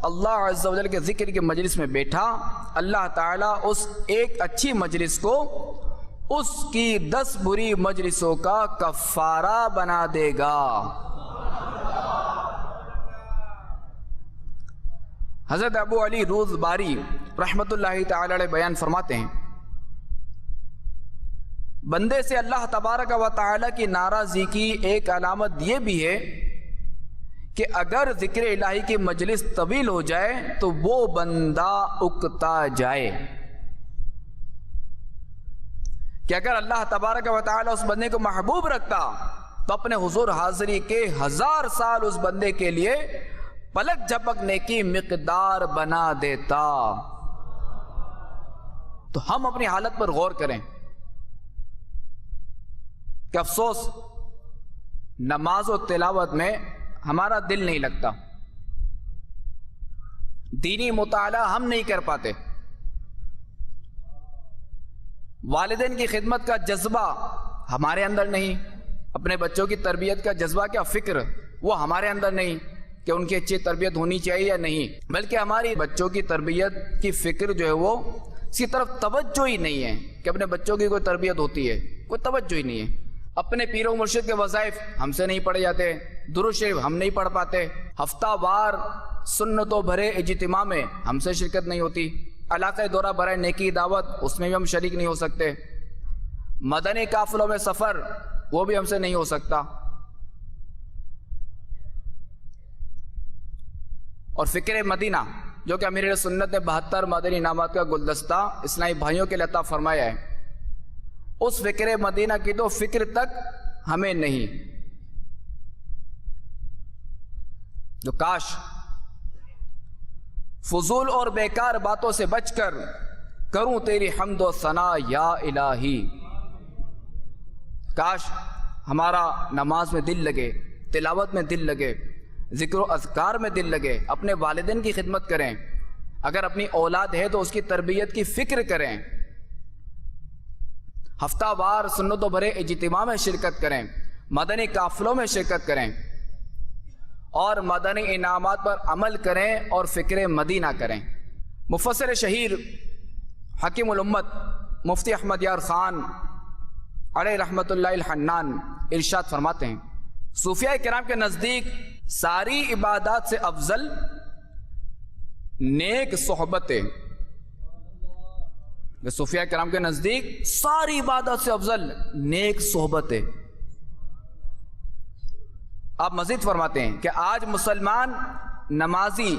اللہ عز و جل کے ذکر کے مجلس میں بیٹھا، اللہ تعالیٰ اس ایک اچھی مجلس کو اس کی 10 بری مجلسوں کا کفارہ بنا دے گا۔ حضرت ابو علی روزباری رحمت اللہ تعالی علیہ بیان فرماتے ہیں، بندے سے اللہ تبارک و تعالی کی ناراضی کی ایک علامت یہ بھی ہے کہ اگر ذکر الہی کی مجلس طویل ہو جائے تو وہ بندہ اکتا جائے، کہ اگر اللہ تبارک و تعالی اس بندے کو محبوب رکھتا تو اپنے حضور حاضری کے 1000 سال اس بندے کے لیے پلک جھپکنے کی مقدار بنا دیتا۔ تو ہم اپنی حالت پر غور کریں کہ افسوس نماز و تلاوت میں ہمارا دل نہیں لگتا، دینی مطالعہ ہم نہیں کر پاتے، والدین کی خدمت کا جذبہ ہمارے اندر نہیں، اپنے بچوں کی تربیت کا جذبہ کیا فکر وہ ہمارے اندر نہیں کہ ان کی اچھی تربیت ہونی چاہیے یا نہیں، بلکہ ہماری بچوں کی تربیت کی فکر جو ہے وہ اسی طرف توجہ ہی نہیں ہے کہ اپنے بچوں کی کوئی تربیت ہوتی ہے، کوئی توجہ ہی نہیں ہے۔ اپنے پیر و مرشد کے وظائف ہم سے نہیں پڑھے جاتے، درود شریف ہم نہیں پڑھ پاتے، ہفتہ وار سنتوں بھرے اجتماع میں ہم سے شرکت نہیں ہوتی، علاقہ دورہ برائے نیکی دعوت اس میں بھی ہم شریک نہیں ہو سکتے، مدنی قافلوں میں سفر وہ بھی ہم سے نہیں ہو سکتا، اور فکر مدینہ جو کہ امیر سنت نے 72 مدنی انعامات کا گلدستہ اسلامی بھائیوں کے لیے عطا فرمایا ہے، اس فکر مدینہ کی تو فکر تک ہمیں نہیں۔ جو کاش فضول اور بیکار باتوں سے بچ کر کروں تیری حمد و ثنا یا الہی۔ کاش ہمارا نماز میں دل لگے، تلاوت میں دل لگے، ذکر و اذکار میں دل لگے، اپنے والدین کی خدمت کریں، اگر اپنی اولاد ہے تو اس کی تربیت کی فکر کریں، ہفتہ وار سنتوں بھرے اجتماع میں شرکت کریں، مدنی قافلوں میں شرکت کریں اور مدنی انعامات پر عمل کریں اور فکر مدینہ کریں۔ مفسر شہیر حکیم الامت مفتی احمد یار خان علیہ رحمت اللہ الحنان ارشاد فرماتے ہیں، صوفیاء کرام کے نزدیک ساری عبادات سے افضل نیک صحبتیں، صوفیاء کرام کے نزدیک ساری عبادات سے افضل نیک صحبتیں۔ آپ مزید فرماتے ہیں کہ آج مسلمان نمازی،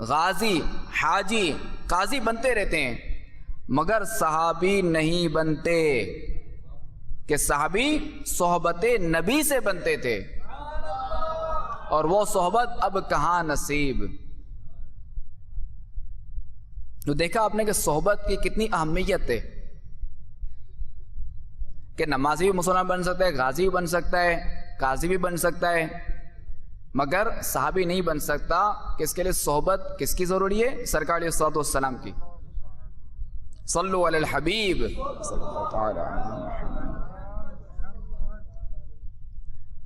غازی، حاجی، قاضی بنتے رہتے ہیں مگر صحابی نہیں بنتے، کہ صحابی صحبت نبی سے بنتے تھے اور وہ صحبت اب کہاں نصیب۔ تو دیکھا آپ نے کہ صحبت کی کتنی اہمیت ہے، کہ نمازی بھی مسلمان بن سکتا ہے، غازی بھی بن سکتا ہے، قاضی بھی بن سکتا ہے، مگر صحابی نہیں بن سکتا، کہ اس کے لیے صحبت کس کی ضروری ہے؟ سرکار علیہ الصلوۃ والسلام کی۔ صلو علی الحبیب صلی اللہ تعالی علیہ وسلم۔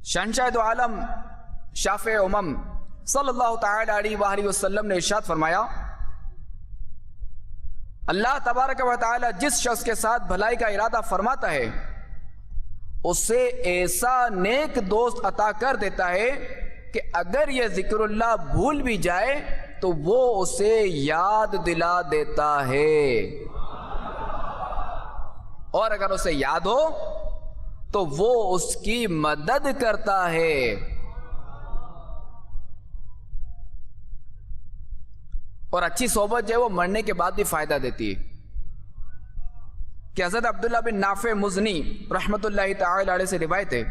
شہنشاہ دو عالم شافع امم صلی اللہ تعالی علیہ وآلہ وسلم نے ارشاد فرمایا، اللہ تبارک و تعالی جس شخص کے ساتھ بھلائی کا ارادہ فرماتا ہے اسے ایسا نیک دوست عطا کر دیتا ہے کہ اگر یہ ذکر اللہ بھول بھی جائے تو وہ اسے یاد دلا دیتا ہے، اور اگر اسے یاد ہو تو وہ اس کی مدد کرتا ہے۔ اور اچھی صحبت جو ہے وہ مرنے کے بعد بھی فائدہ دیتی ہے، کہ حضرت عبداللہ بن نافع مزنی رحمت اللہ تعالی علیہ سے روایت ہے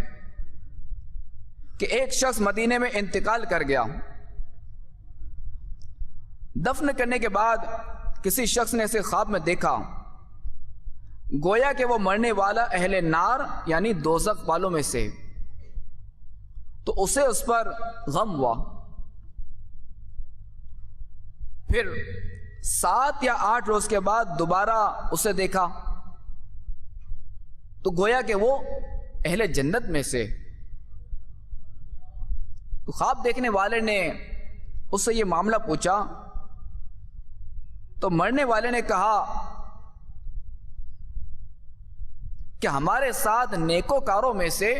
کہ ایک شخص مدینے میں انتقال کر گیا، دفن کرنے کے بعد کسی شخص نے اسے خواب میں دیکھا، گویا کہ وہ مرنے والا اہل نار یعنی دوزخ والوں میں سے، تو اسے اس پر غم ہوا۔ پھر 7 یا 8 روز کے بعد دوبارہ اسے دیکھا تو گویا کہ وہ اہل جنت میں سے۔ تو خواب دیکھنے والے نے اس سے یہ معاملہ پوچھا تو مرنے والے نے کہا کہ ہمارے ساتھ نیکوکاروں میں سے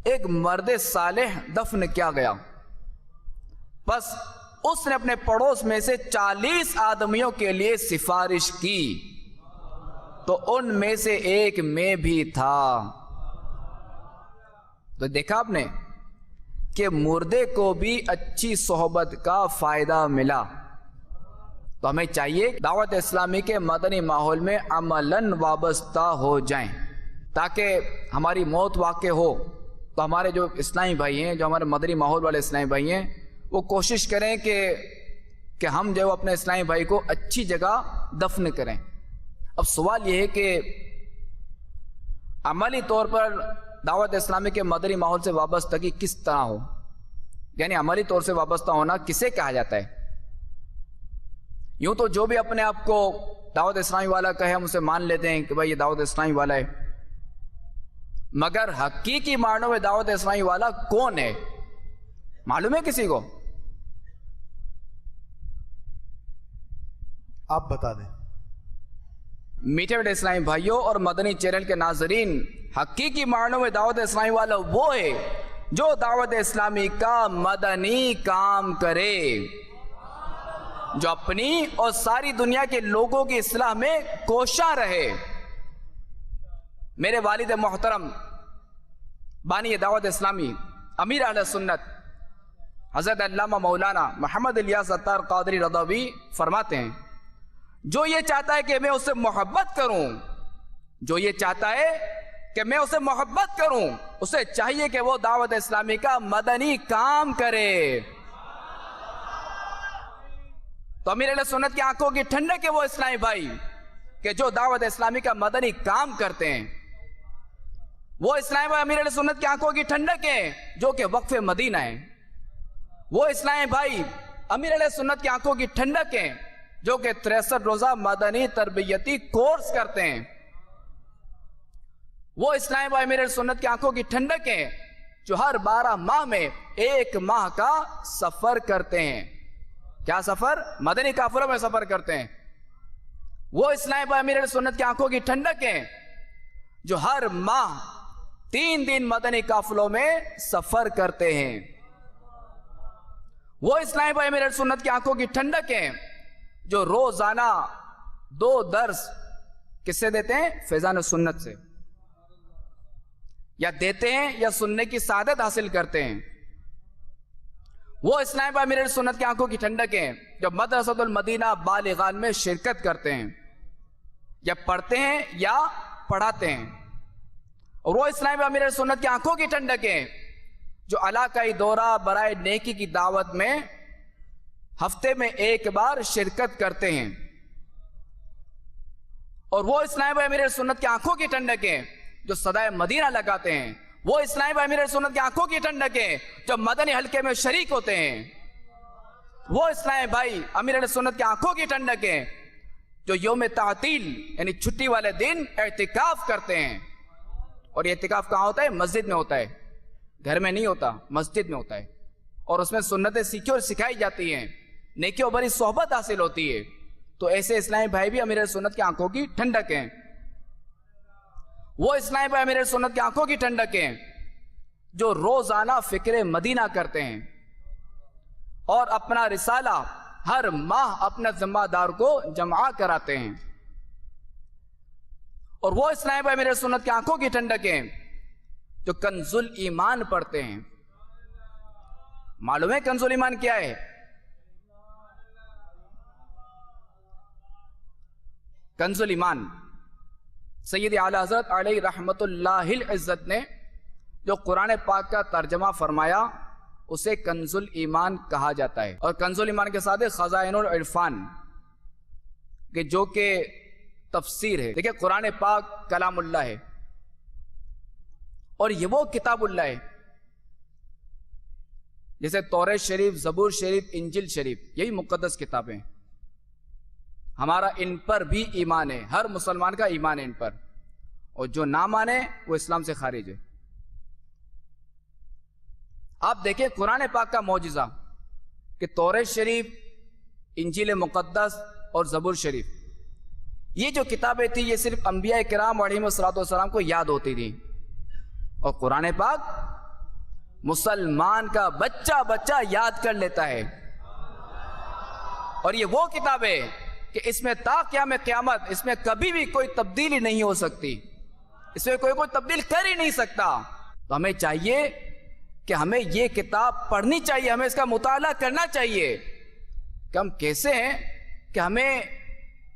ایک مرد صالح دفن کیا گیا، بس اس نے اپنے پڑوس میں سے 40 آدمیوں کے لیے سفارش کی تو ان میں سے ایک میں بھی تھا۔ تو دیکھا آپ نے کہ مردے کو بھی اچھی صحبت کا فائدہ ملا۔ تو ہمیں چاہیے دعوت اسلامی کے مدنی ماحول میں عملاً وابستہ ہو جائیں، تاکہ ہماری موت واقع ہو تو ہمارے جو اسلامی بھائی ہیں، جو ہمارے مدنی ماحول والے اسلامی بھائی ہیں، وہ کوشش کریں کہ ہم جو اپنے اسلامی بھائی کو اچھی جگہ دفن کریں۔ اب سوال یہ ہے کہ عملی طور پر دعوت اسلامی کے مدنی ماحول سے وابستگی کس طرح ہو، یعنی عملی طور سے وابستہ ہونا کسے کہا جاتا ہے؟ یوں تو جو بھی اپنے آپ کو دعوت اسلامی والا کہے ہم اسے مان لیتے ہیں کہ بھائی یہ دعوت اسلامی والا ہے، مگر حقیقی معنوں میں دعوت اسلامی والا کون ہے معلوم ہے کسی کو؟ آپ بتا دیں۔ میٹھے میٹھے اسلامی بھائیوں اور مدنی چینل کے ناظرین، حقیقی معنوں میں دعوت اسلامی والا وہ ہے جو دعوت اسلامی کا مدنی کام کرے، جو اپنی اور ساری دنیا کے لوگوں کی اصلاح میں کوشاں رہے۔ میرے والد محترم بانی دعوت اسلامی امیر اہل سنت حضرت علامہ مولانا محمد الیاس اتار قادری رضوی فرماتے ہیں، جو یہ چاہتا ہے کہ میں اسے محبت کروں، جو یہ چاہتا ہے کہ میں اسے محبت کروں، اسے چاہیے کہ وہ دعوت اسلامی کا مدنی کام کرے۔ تو امیر اہل سنت کی آنکھوں کی ٹھنڈک ہے وہ اسلامی بھائی کہ جو دعوت اسلامی کا مدنی کام کرتے ہیں. وہ اسلامی بھائی امیر اہل سنت کی آنکھوں کی ٹھنڈک ہے جو کہ وقف مدینہ ہے. وہ اسلامی بھائی امیر اہل سنت کی آنکھوں کی ٹھنڈک ہے جو کہ 63 روزہ مدنی تربیتی کورس کرتے ہیں. وہ اسلامی بھائی امیر اہل سنت کی آنکھوں کی ٹھنڈک ہے جو ہر 12 ماہ میں 1 ماہ کا سفر کرتے ہیں. کیا سفر؟ مدنی قافلوں میں سفر کرتے ہیں. وہ اسلامی بھائی امیر اہل سنت کی آنکھوں کی ٹھنڈک ہے جو ہر ماہ 3 دن مدنی قافلوں میں سفر کرتے ہیں. وہ اسلامی بھائی امیر اہل سنت کی آنکھوں کی ٹھنڈک ہے جو روزانہ 2 درس کس سے دیتے ہیں؟ فیضان سنت سے. یا دیتے ہیں یا سننے کی سعادت حاصل کرتے ہیں. وہ اسلامی بھائی امیر اہل سنت کی آنکھوں کی ٹھنڈک ہے جو مدرسۃ المدینہ بالغان میں شرکت کرتے ہیں یا پڑھتے ہیں یا پڑھاتے ہیں. اور وہ اسلامی بھائی امیر اہل سنت کی آنکھوں کی ٹھنڈک ہے جو علاقائی دورہ برائے نیکی کی دعوت میں ہفتے میں 1 بار شرکت کرتے ہیں. اور وہ اسلامی بھائی امیر اہل سنت کی آنکھوں کی ٹھنڈک ہے جو صدائے مدینہ لگاتے ہیں. وہ اسلامی بھائی امیر اہل سنت کی آنکھوں کی ٹھنڈک ہے جو مدنی حلقے میں شریک ہوتے ہیں. وہ اسلامی بھائی امیر اہل سنت کی آنکھوں کی ٹھنڈک ہے جو یوم تعطیل یعنی چھٹی والے دن اعتکاف کرتے ہیں. اور یہ اعتکاف کہاں ہوتا ہے؟ مسجد میں ہوتا ہے. گھر میں نہیں ہوتا، مسجد میں ہوتا ہے. اور اس میں سنتیں سیکھی اور سکھائی جاتی ہیں، نیکیوں بھری صحبت حاصل ہوتی ہے. تو ایسے اسلامی بھائی بھی امیر اہل سنت کی آنکھوں کی ٹھنڈک ہیں. وہ اسلامی بھائی امیر اہل سنت کی آنکھوں کی ٹھنڈک ہیں جو روزانہ فکر مدینہ کرتے ہیں اور اپنا رسالہ ہر ماہ اپنے ذمہ دار کو جمع کراتے ہیں. اور وہ اسلامی بھائی امیر اہل سنت کی آنکھوں کی ٹھنڈک ہیں جو کنز الایمان پڑھتے ہیں. معلوم ہے کنز الایمان کیا ہے؟ کنز الایمان سید اعلی حضرت علیہ رحمت اللہ العزت نے جو قرآن پاک کا ترجمہ فرمایا اسے کنز الایمان کہا جاتا ہے. اور کنز الایمان کے ساتھ خزائن العرفان کہ جو کہ تفسیر ہے. دیکھیں قرآن پاک کلام اللہ ہے اور یہ وہ کتاب اللہ ہے جیسے توریت شریف، زبور شریف، انجیل شریف، یہی مقدس کتابیں. ہمارا ان پر بھی ایمان ہے، ہر مسلمان کا ایمان ہے ان پر، اور جو نہ مانے وہ اسلام سے خارج ہے. آپ دیکھیں قرآن پاک کا معجزہ کہ توریت شریف، انجیل مقدس اور زبور شریف، یہ جو کتابیں تھیں یہ صرف انبیاء کرام علیہم السلام کو یاد ہوتی تھیں. اور قرآن پاک مسلمان کا بچہ یاد کر لیتا ہے. اور یہ وہ کتاب ہے کہ اس میں تا قیام قیامت اس میں کبھی بھی کوئی تبدیلی نہیں ہو سکتی، اس میں کوئی تبدیل کر ہی نہیں سکتا. تو ہمیں چاہیے کہ ہمیں یہ کتاب پڑھنی چاہیے، ہمیں اس کا مطالعہ کرنا چاہیے کہ ہم کیسے ہیں، کہ ہمیں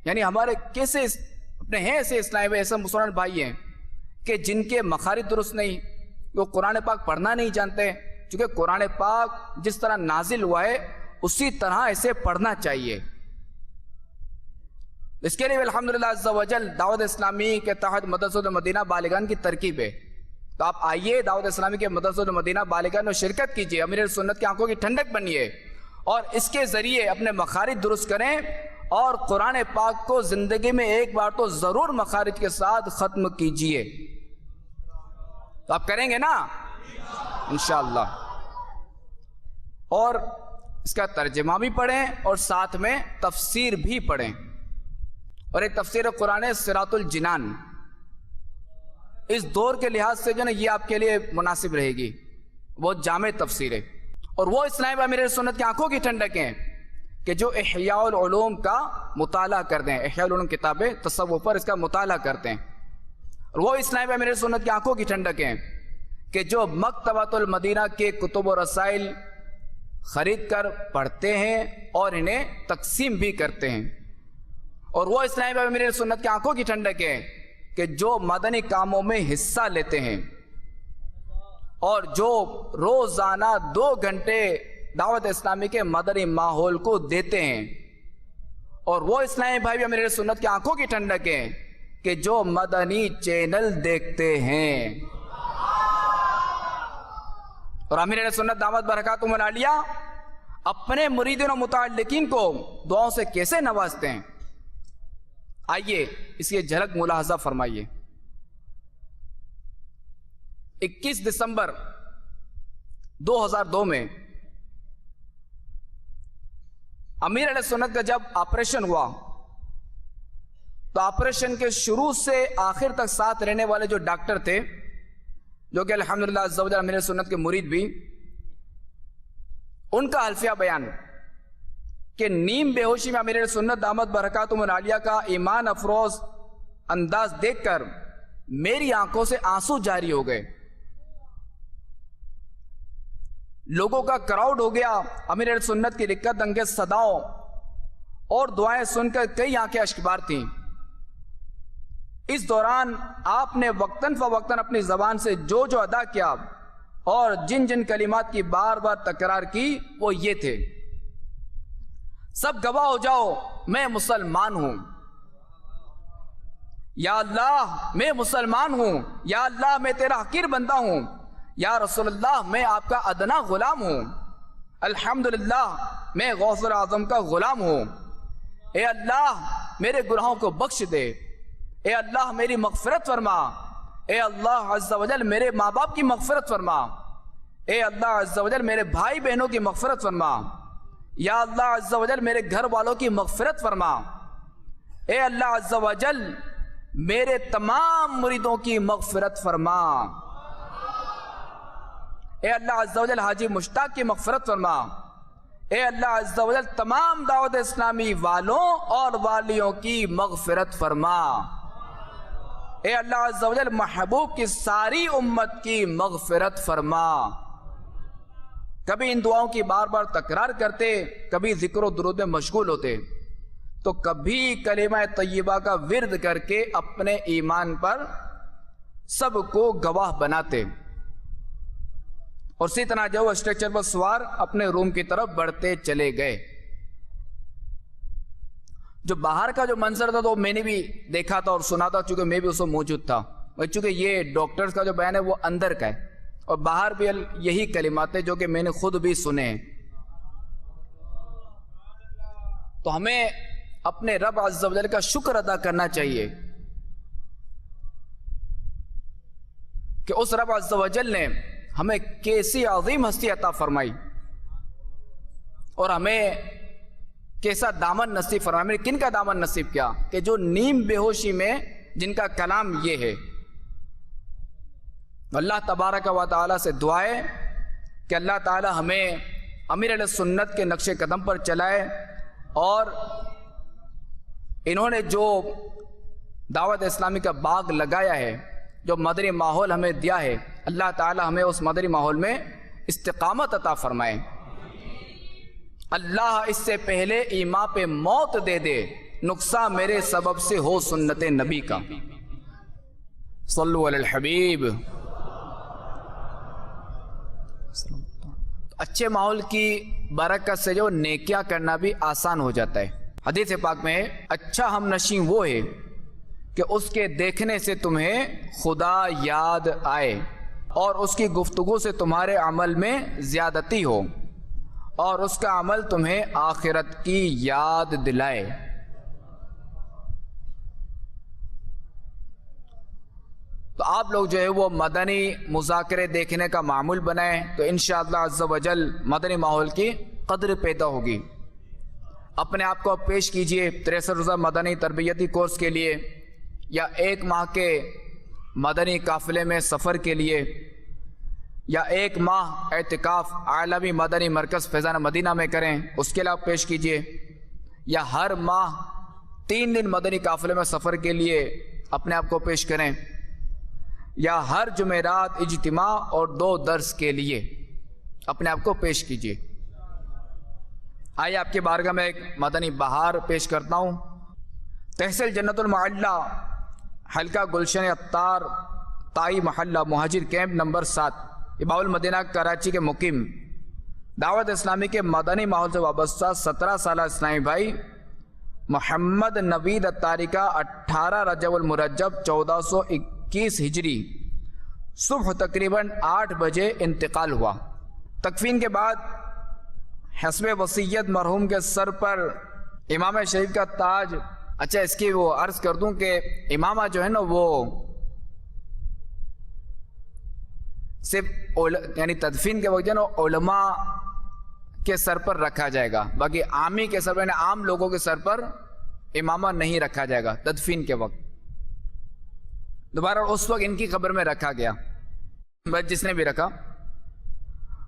یعنی ہمارے کیسے اپنے ہیں ایسے اسلام ایسے مسلمان بھائی ہیں کہ جن کے مخارج درست نہیں، وہ قرآن پاک پڑھنا نہیں جانتے. چونکہ قرآن پاک جس طرح نازل ہوا ہے اسی طرح اسے پڑھنا چاہیے. اس کے لیے الحمدللہ عز و جل دعوت اسلامی کے تحت مدرسۃ المدینہ بالغان کی ترکیب ہے. تو آپ آئیے دعوت اسلامی کے مدرسۃ المدینہ بالغان میں شرکت کیجیے، امیر سنت کی آنکھوں کی ٹھنڈک بنیے اور اس کے ذریعے اپنے مخارج درست کریں اور قرآن پاک کو زندگی میں ایک بار تو ضرور مخارج کے ساتھ ختم کیجیے. تو آپ کریں گے نا انشاءاللہ. اور اس کا ترجمہ بھی پڑھیں اور ساتھ میں تفسیر بھی پڑھیں. اور ایک تفسیر قرآن صراط الجنان اس دور کے لحاظ سے جو نا یہ آپ کے لیے مناسب رہے گی، بہت جامع تفسیر ہے. اور وہ اسلام امیر سنت کی آنکھوں کی ٹھنڈک ہیں کہ جو احیاء العلوم کا مطالعہ کرتے ہیں، احیاء العلوم کتابیں تصوف پر اس کا مطالعہ کرتے ہیں. اور وہ اسلام امیر سنت کی آنکھوں کی ٹھنڈک ہیں کہ جو مکتبۃ المدینہ کے کتب و رسائل خرید کر پڑھتے ہیں اور انہیں تقسیم بھی کرتے ہیں. اور وہ اسلام امیر سنت کی آنکھوں کی ٹھنڈک ہے کہ جو مدنی کاموں میں حصہ لیتے ہیں اور جو روزانہ 2 گھنٹے دعوت اسلامی کے مدنی ماحول کو دیتے ہیں. اور وہ اسلامی بھائی بھی امیر سنت کی آنکھوں کی ٹھنڈک ہیں کہ جو مدنی چینل دیکھتے ہیں. اور امیر سنت دامت برکاتہم العالیہ اپنے مریدین و متعلقین کو دعاؤں سے کیسے نوازتے ہیں، آئیے اس کی جھلک ملاحظہ فرمائیے. 21 دسمبر 2002 میں امیر علیہ سنت کا جب آپریشن ہوا تو آپریشن کے شروع سے آخر تک ساتھ رہنے والے جو ڈاکٹر تھے، جو کہ الحمدللہ عز و جل امیر سنت کے مرید بھی، ان کا حلفیہ بیان کہ نیم بے ہوشی میں امیر سنت دامت برکاتہم العالیہ کا ایمان افروز انداز دیکھ کر میری آنکھوں سے آنسو جاری ہو گئے. لوگوں کا کراؤڈ ہو گیا امیر سنت کی رکت انگیز صداؤں اور دعائیں سن کر کئی آنکھیں اشکبار تھیں. اس دوران آپ نے وقتاً فوقتاً اپنی زبان سے جو جو ادا کیا اور جن جن کلمات کی بار بار تکرار کی وہ یہ تھے: سب گواہ ہو جاؤ میں مسلمان ہوں، یا اللہ میں مسلمان ہوں، یا اللہ میں تیرا حقیر بندہ ہوں، یا رسول اللہ میں آپ کا ادنا غلام ہوں، الحمدللہ میں غوث اعظم کا غلام ہوں. اے اللہ میرے گناہوں کو بخش دے، اے اللہ میری مغفرت فرما، اے اللہ عز و جل میرے ماں باپ کی مغفرت فرما، اے اللہ عز و جل میرے بھائی بہنوں کی مغفرت فرما، یا اللہ عز و جل میرے گھر والوں کی مغفرت فرما، اے اللہ عز و جل میرے تمام مریدوں کی مغفرت فرما، اے اللہ عز و جل حاجی مشتاق کی مغفرت فرما، اے اللہ عز و جل تمام دعوت اسلامی والوں اور والیوں کی مغفرت فرما، اے اللہ عز و جل محبوب کی ساری امت کی مغفرت فرما. کبھی ان دعاؤں کی بار بار تکرار کرتے، کبھی ذکر و درود میں مشغول ہوتے، تو کبھی کلمہ طیبہ کا ورد کر کے اپنے ایمان پر سب کو گواہ بناتے. اور اسی طرح جو اسٹرکچر پر سوار اپنے روم کی طرف بڑھتے چلے گئے. جو باہر کا جو منظر تھا تو میں نے بھی دیکھا تھا اور سنا تھا، چونکہ میں بھی اس وقت موجود تھا. چونکہ یہ ڈاکٹرز کا جو بیان ہے وہ اندر کا ہے، اور باہر بھی یہی کلمات ہیں جو کہ میں نے خود بھی سنے ہیں. تو ہمیں اپنے رب عز و جل کا شکر ادا کرنا چاہیے کہ اس رب عز و جل نے ہمیں کیسی عظیم ہستی عطا فرمائی اور ہمیں کیسا دامن نصیب فرمایا. میں نے کن کا دامن نصیب کیا کہ جو نیم بے ہوشی میں جن کا کلام یہ ہے. اللہ تبارک و تعالیٰ سے دعا ہے کہ اللہ تعالیٰ ہمیں امیر علیہ سنت کے نقش قدم پر چلائے، اور انہوں نے جو دعوت اسلامی کا باغ لگایا ہے، جو مدنی ماحول ہمیں دیا ہے، اللہ تعالیٰ ہمیں اس مدنی ماحول میں استقامت عطا فرمائے. اللہ اس سے پہلے ایما پہ موت دے دے، نقصان میرے سبب سے ہو سنت نبی کا. صلو علی الحبیب. اچھے ماحول کی برکت سے جو نیکیاں کرنا بھی آسان ہو جاتا ہے. حدیث پاک میں اچھا ہم نشین وہ ہے کہ اس کے دیکھنے سے تمہیں خدا یاد آئے اور اس کی گفتگو سے تمہارے عمل میں زیادتی ہو اور اس کا عمل تمہیں آخرت کی یاد دلائے. تو آپ لوگ جو ہے وہ مدنی مذاکرے دیکھنے کا معمول بنائیں تو انشاءاللہ عز و جل مدنی ماحول کی قدر پیدا ہوگی. اپنے آپ کو پیش کیجئے 63 روزہ مدنی تربیتی کورس کے لیے، یا 1 ماہ کے مدنی قافلے میں سفر کے لیے، یا 1 ماہ اعتکاف عالمی مدنی مرکز فیضان مدینہ میں کریں، اس کے لیے آپ پیش کیجئے، یا ہر ماہ 3 دن مدنی قافلے میں سفر کے لیے اپنے آپ کو پیش کریں، یا ہر جمعرات اجتماع اور 2 درس کے لیے اپنے آپ کو پیش کیجئے. آئیے آپ کے بارگاہ میں ایک مدنی بہار پیش کرتا ہوں. تحصیل جنت المعلی، حلقہ گلشن عطار، تائی محلہ، مہاجر کیمپ نمبر 7، باب المدینہ کراچی کے مقیم، دعوت اسلامی کے مدنی ماحول سے وابستہ 17 سالہ اسلامی بھائی محمد نوید اتاری کا 18 رجب المرجب 1421 ہجری صبح تقریباً 8 بجے انتقال ہوا۔ تکفین کے بعد حسب وصیت مرحوم کے سر پر امامہ شریف کا تاج، اچھا اس کی وہ عرض کر دوں کہ امامہ جو ہے نا وہ صرف یعنی تدفین کے وقت جو ہے نا علماء کے سر پر رکھا جائے گا، باقی عامی کے سر پر یعنی عام لوگوں کے سر پر امامہ نہیں رکھا جائے گا تدفین کے وقت۔ دوبارہ اس وقت ان کی قبر میں رکھا گیا، بس جس نے بھی رکھا۔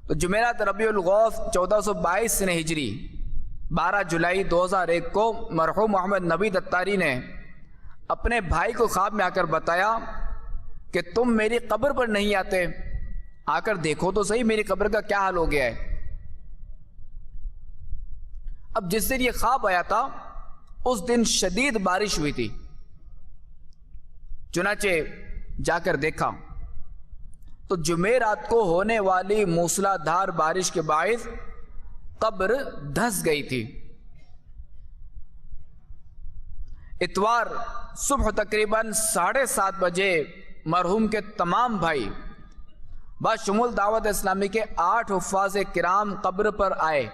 تو جمعرات ربیع الغوث 1422 ہجری 12 جولائی 2001 کو مرحوم محمد نوید اتاری نے اپنے بھائی کو خواب میں آ کر بتایا کہ تم میری قبر پر نہیں آتے، آ کر دیکھو تو صحیح میری قبر کا کیا حال ہو گیا ہے۔ اب جس دن یہ خواب آیا تھا اس دن شدید بارش ہوئی تھی، چنانچہ جا کر دیکھا تو جمعرات کو ہونے والی موسلا دھار بارش کے باعث قبر دھس گئی تھی۔ اتوار صبح تقریباً 7:30 بجے مرحوم کے تمام بھائی بشمول دعوت اسلامی کے 8 حفاظ کرام قبر پر آئے۔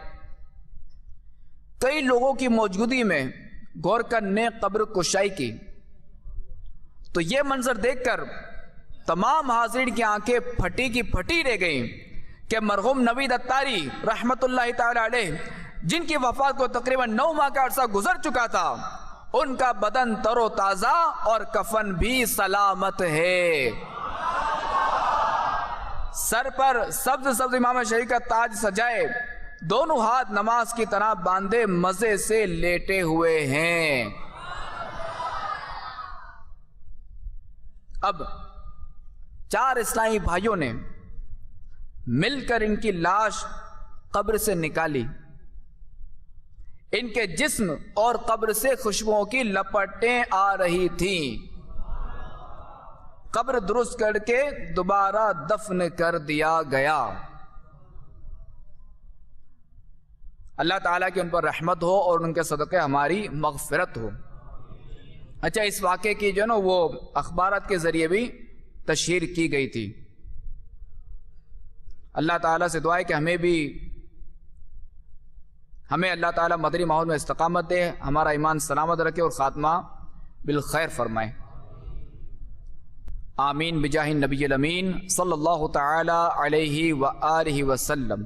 کئی لوگوں کی موجودگی میں گورکن نے قبر کشائی کی تو یہ منظر دیکھ کر تمام حاضرین کی آنکھیں پھٹی کی پھٹی رہ گئیں کہ مرحوم نوید اتاری رحمت اللہ تعالی علیہ، جن کی وفات کو تقریباً 9 ماہ کا عرصہ گزر چکا تھا، ان کا بدن تر و تازہ اور کفن بھی سلامت ہے۔ سر پر سبز امامہ شریف کا تاج سجائے، دونوں ہاتھ نماز کی طرح باندھے مزے سے لیٹے ہوئے ہیں۔ اب 4 اسلامی بھائیوں نے مل کر ان کی لاش قبر سے نکالی۔ ان کے جسم اور قبر سے خوشبوؤں کی لپٹیں آ رہی تھیں۔ قبر درست کر کے دوبارہ دفن کر دیا گیا۔ اللہ تعالیٰ کی ان پر رحمت ہو اور ان کے صدقے ہماری مغفرت ہو۔ اچھا، اس واقعے کی جو ہے نا وہ اخبارات کے ذریعے بھی تشہیر کی گئی تھی۔ اللہ تعالیٰ سے دعا ہے کہ ہمیں اللہ تعالیٰ مدنی ماحول میں استقامت دے، ہمارا ایمان سلامت رکھے اور خاتمہ بالخیر فرمائے۔ آمین بجاہ النبی الامین صلی اللہ تعالی علیہ وآلہ وسلم۔